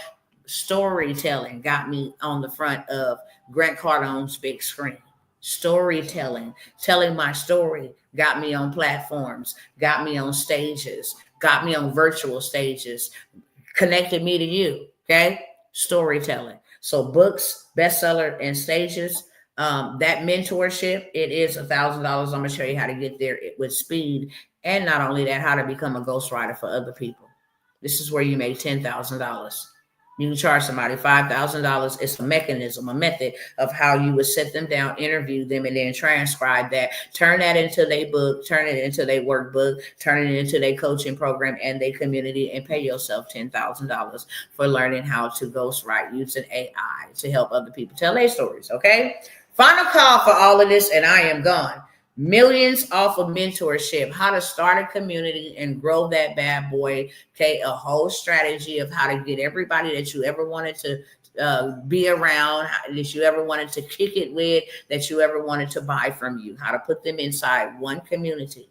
Storytelling got me on the front of Grant Cardone's big screen. Storytelling, telling my story got me on platforms, got me on stages, got me on virtual stages, connected me to you. Okay, storytelling. So books, bestseller, and stages. That mentorship, it is $1,000. I'm gonna show you how to get there with speed, and not only that, how to become a ghostwriter for other people. This is where you make $10,000. You can charge somebody $5,000. It's a mechanism, a method of how you would sit them down, interview them, and then transcribe that, turn that into their book, turn it into their workbook, turn it into their coaching program and their community, and pay yourself $10,000 for learning how to ghostwrite using AI to help other people tell their stories. Okay. Final call for all of this, and I am gone. Millions off of mentorship, how to start a community and grow that bad boy. Okay, a whole strategy of how to get everybody that you ever wanted to be around, that you ever wanted to kick it with, that you ever wanted to buy from you, how to put them inside one community.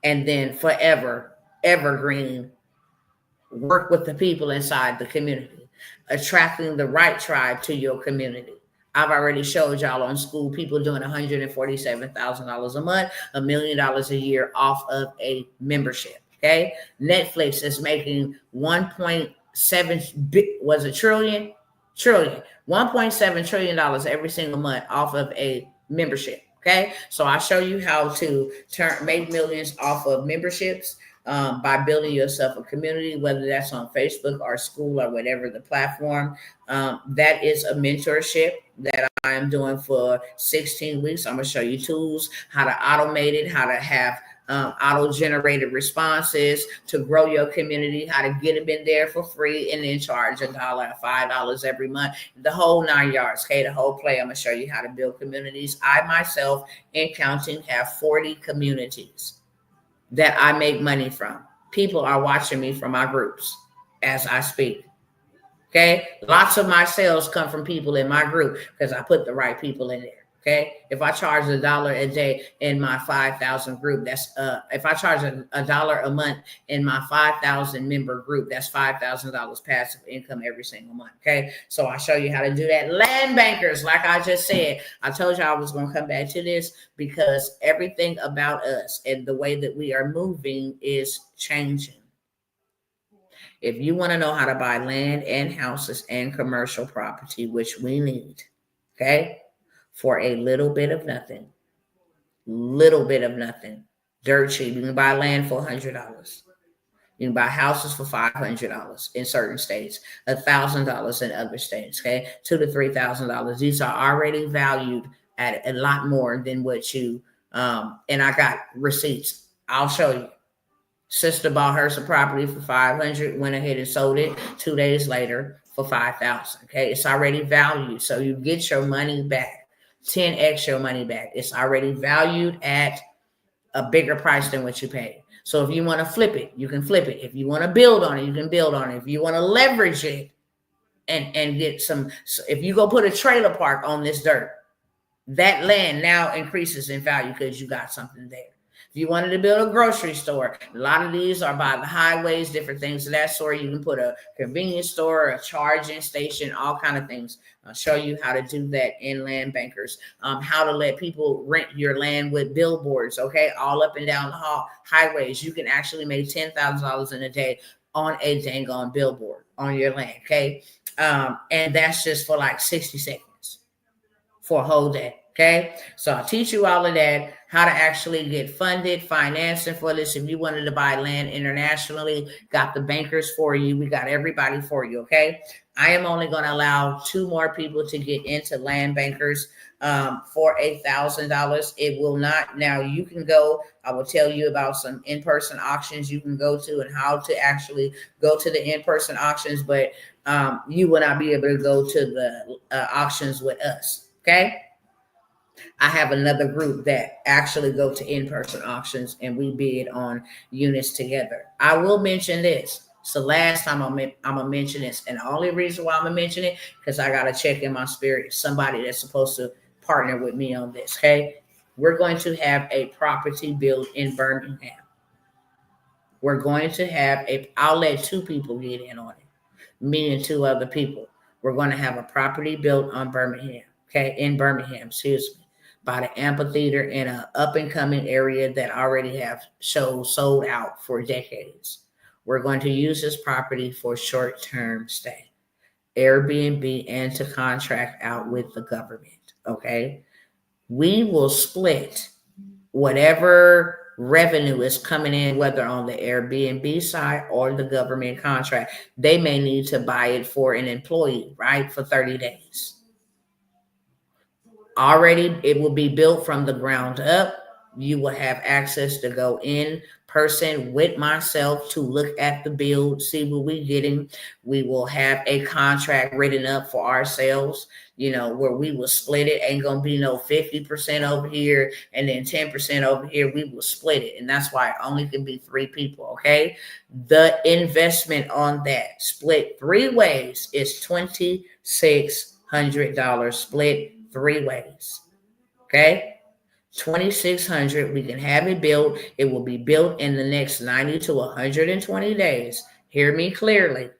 And then forever, evergreen, work with the people inside the community, attracting the right tribe to your community. I've already showed y'all on school people doing $147,000 a month, $1 million a year off of a membership. Okay. Netflix is making 1.7 trillion, $1.7 trillion every single month off of a membership. Okay. So I show you how to make millions off of memberships. by building yourself a community, whether that's on Facebook or school or whatever the platform. That is a mentorship that I am doing for 16 weeks. I'm going to show you tools, how to automate it, how to have auto-generated responses to grow your community, how to get them in there for free and then charge $1 or $5 every month, the whole 9 yards, okay, the whole play. I'm going to show you how to build communities. I myself, in counting, have 40 communities that I make money from. People are watching me from my groups as I speak. Okay. Lots of my sales come from people in my group because I put the right people in there. Okay. If I charge $1 a day in my 5,000 group, that's if I charge $1 a month in my 5,000 member group, that's $5,000 passive income every single month. Okay. So I'll show you how to do that. Land bankers, like I just said, I told you I was going to come back to this because everything about us and the way that we are moving is changing. If you want to know how to buy land and houses and commercial property, which we need, okay, for a little bit of nothing, dirt cheap. You can buy land for $100. You can buy houses for $500 in certain states, $1,000 in other states, okay, $2,000 to $3,000. These are already valued at a lot more than what you, and I got receipts. I'll show you. Sister bought her some property for $500, went ahead and sold it 2 days later for $5,000. Okay, it's already valued, so you get your money back, 10x your money back. It's already valued at a bigger price than what you paid. So if you want to flip it, you can flip it. If you want to build on it, you can build on it. If you want to leverage it and get some, if you go put a trailer park on this dirt, that land now increases in value because you got something there. If you wanted to build a grocery store, a lot of these are by the highways, different things of that sort. You can put a convenience store, a charging station, all kind of things. I'll show you how to do that in Land Bankers, how to let people rent your land with billboards, okay, all up and down the highways. You can actually make $10,000 in a day on a dang on billboard on your land, okay? And that's just for like 60 seconds for a whole day. Okay, so I'll teach you all of that, how to actually get funded, financing for this. If you wanted to buy land internationally, got the bankers for you. We got everybody for you, okay? I am only going to allow 2 more people to get into Land Bankers for $1,000. It will not. Now, you can go. I will tell you about some in-person auctions you can go to and how to actually go to the in-person auctions, but you will not be able to go to the auctions with us, okay? I have another group that actually go to in-person auctions and we bid on units together. I will mention this. So last time I'm going to mention this. And the only reason why I'm going to mention it, because I got to check in my spirit, somebody that's supposed to partner with me on this, okay? We're going to have a property built in Birmingham. We're going to have I'll let 2 people get in on it, me and 2 other people. We're going to have a property built on Birmingham, okay? In Birmingham, excuse me. By the amphitheater in an up-and-coming area that already have shows sold out for decades. We're going to use this property for short-term stay, Airbnb, and to contract out with the government, okay? We will split whatever revenue is coming in, whether on the Airbnb side or the government contract. They may need to buy it for an employee, right, for 30 days. Already, it will be built from the ground up. You will have access to go in person with myself to look at the build, see what we're getting. We will have a contract written up for ourselves, you know, where we will split it. Ain't going to be no 50% over here and then 10% over here. We will split it. And that's why it only can be 3 people, okay? The investment on that split 3 ways is $2,600 split 3 ways, okay? $2,600. We can have it built. It will be built in the next 90 to 120 days. Hear me clearly.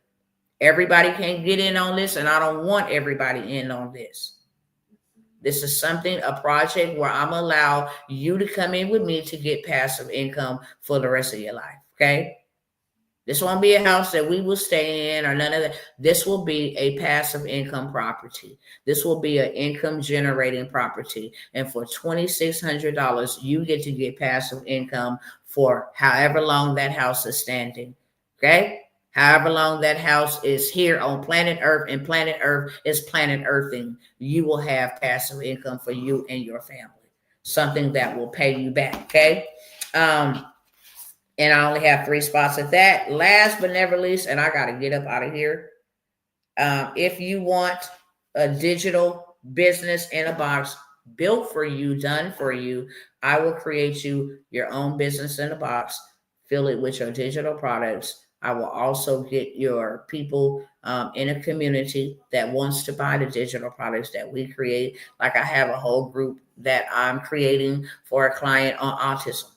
Everybody can't get in on this, and I don't want everybody in on this. This is a project where I'm allow you to come in with me to get passive income for the rest of your life, okay? This won't be a house that we will stay in or none of that. This will be a passive income property. This will be an income generating property. And for $2,600, you get to get passive income for however long that house is standing. Okay? However long that house is here on planet Earth, and planet Earth is planet Earthing, you will have passive income for you and your family. Something that will pay you back. Okay? And I only have 3 spots at that. Last but never least, and I got to get up out of here. If you want a digital business in a box built for you, done for you, I will create you your own business in a box, fill it with your digital products. I will also get your people in a community that wants to buy the digital products that we create. Like I have a whole group that I'm creating for a client on autism.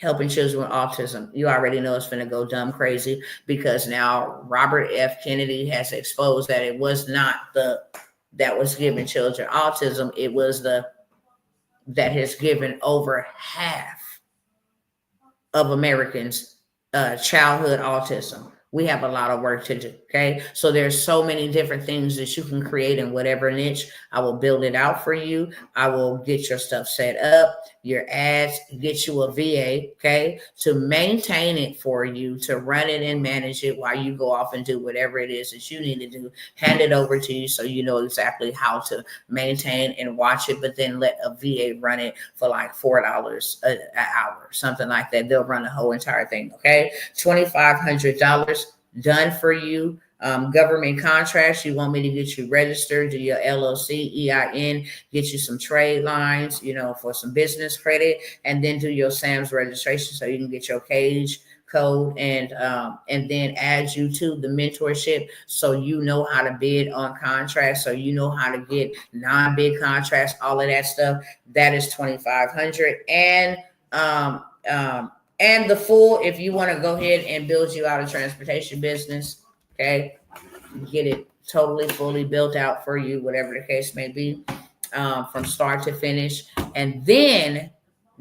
Helping children with autism. You already know it's going to go dumb crazy because now Robert F. Kennedy has exposed that it was not that was giving children autism. It was that has given over half of Americans childhood autism. We have a lot of work to do. Okay. So there's so many different things that you can create in whatever niche. I will build it out for you. I will get your stuff set up, your ads, get you a VA, okay, to maintain it for you, to run it and manage it while you go off and do whatever it is that you need to do. Hand it over to you so you know exactly how to maintain and watch it, but then let a VA run it for like $4 an hour, something like that. They'll run the whole entire thing, okay? $2,500 done for you. Government contracts, you want me to get you registered, do your LLC, EIN, get you some trade lines, for some business credit, and then do your SAMS registration so you can get your cage code and then add you to the mentorship so you know how to bid on contracts, so you know how to get non-bid contracts, all of that stuff. That is $2,500. And the full, if you want to go ahead and build you out a transportation business, okay, get it totally, fully built out for you, whatever the case may be, from start to finish, and then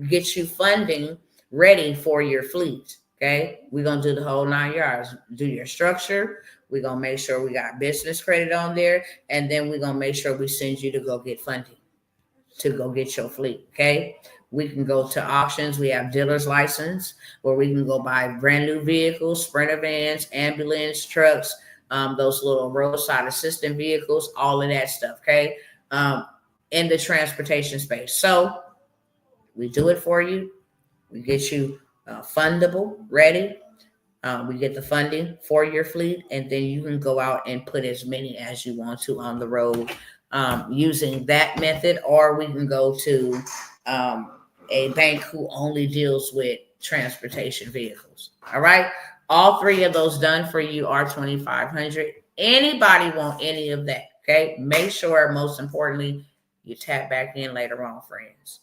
get you funding ready for your fleet. Okay, we're gonna do the whole 9 yards. Do your structure. We're gonna make sure we got business credit on there, and then we're gonna make sure we send you to go get funding to go get your fleet. Okay. We can go to auctions. We have dealer's license where we can go buy brand new vehicles, Sprinter vans, ambulance trucks, those little roadside assistant vehicles, all of that stuff. Okay. In the transportation space. So we do it for you. We get you fundable, ready. We get the funding for your fleet, and then you can go out and put as many as you want to on the road using that method, or we can go to a bank who only deals with transportation vehicles. All right. All 3 of those done for you are $2,500. Anybody want any of that? Okay. Make sure, most importantly, you tap back in later on, friends.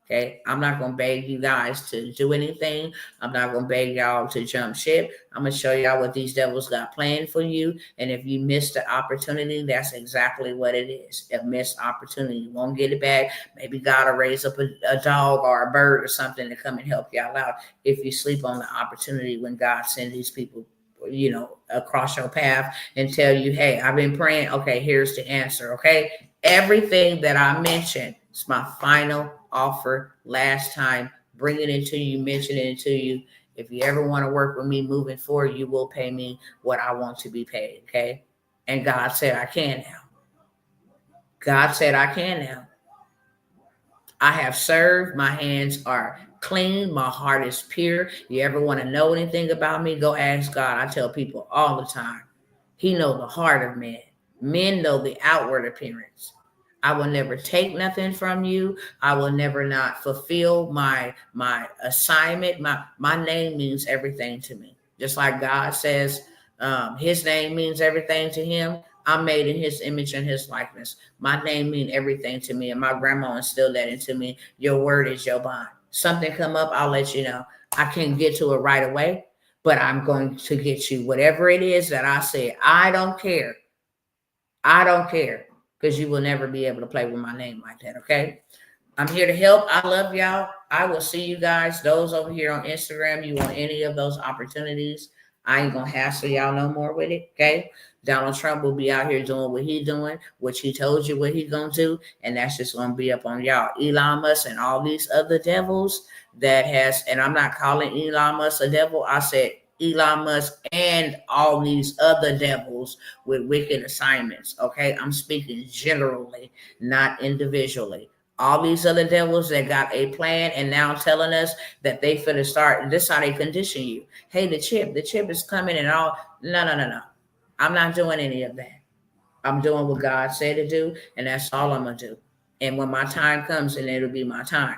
Okay, I'm not going to beg you guys to do anything. I'm not going to beg y'all to jump ship. I'm going to show y'all what these devils got planned for you. And if you missed the opportunity, that's exactly what it is. A missed opportunity. You won't get it back. Maybe God will raise up a dog or a bird or something to come and help y'all out if you sleep on the opportunity when God sends these people across your path and tell you, hey, I've been praying. Okay, here's the answer. Okay, everything that I mentioned is my final offer last time, bringing it to you, mentioning it to you. If you ever want to work with me moving forward, you will pay me what I want to be paid. Okay. And God said I can now. God said I can now. I have served. My hands are clean. My heart is pure. You ever want to know anything about me? Go ask God. I tell people all the time. He knows the heart of men. Men know the outward appearance. I will never take nothing from you. I will never not fulfill my assignment. My name means everything to me. Just like God says, his name means everything to him. I'm made in his image and his likeness. My name means everything to me. And my grandma instilled that into me. Your word is your bond. Something come up, I'll let you know. I can't get to it right away, but I'm going to get you whatever it is that I said. I don't care. I don't care. Because you will never be able to play with my name like that, okay? I'm here to help. I love y'all. I will see you guys. Those over here on Instagram, you want any of those opportunities, I ain't gonna hassle y'all no more with it. Okay. Donald Trump will be out here doing what he doing, which he told you what he gonna do, and that's just gonna be up on y'all. Elon Musk and all these other devils that has, and I'm not calling Elon Musk a devil. I said Elon Musk and all these other devils with wicked assignments. Okay, I'm speaking generally, not individually. All these other devils that got a plan and now telling us that they finna start. This how they condition you. Hey, the chip is coming and all. No, no, no, no. I'm not doing any of that. I'm doing what God said to do, and that's all I'm gonna do. And when my time comes, and it'll be my time.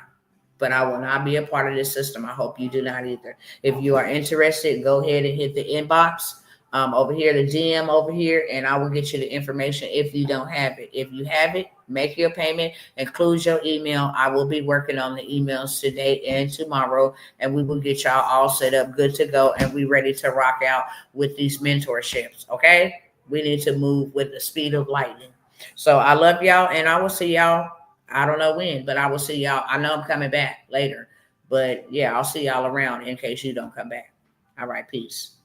But I will not be a part of this system. I hope you do not either. If you are interested, go ahead and hit the inbox over here, the DM over here, and I will get you the information if you don't have it. If you have it, make your payment, include your email. I will be working on the emails today and tomorrow, and we will get y'all all set up, good to go, and we ready to rock out with these mentorships, okay? We need to move with the speed of lightning. So I love y'all, and I will see y'all. I don't know when, but I will see y'all. I know I'm coming back later, but yeah, I'll see y'all around in case you don't come back. All right, peace.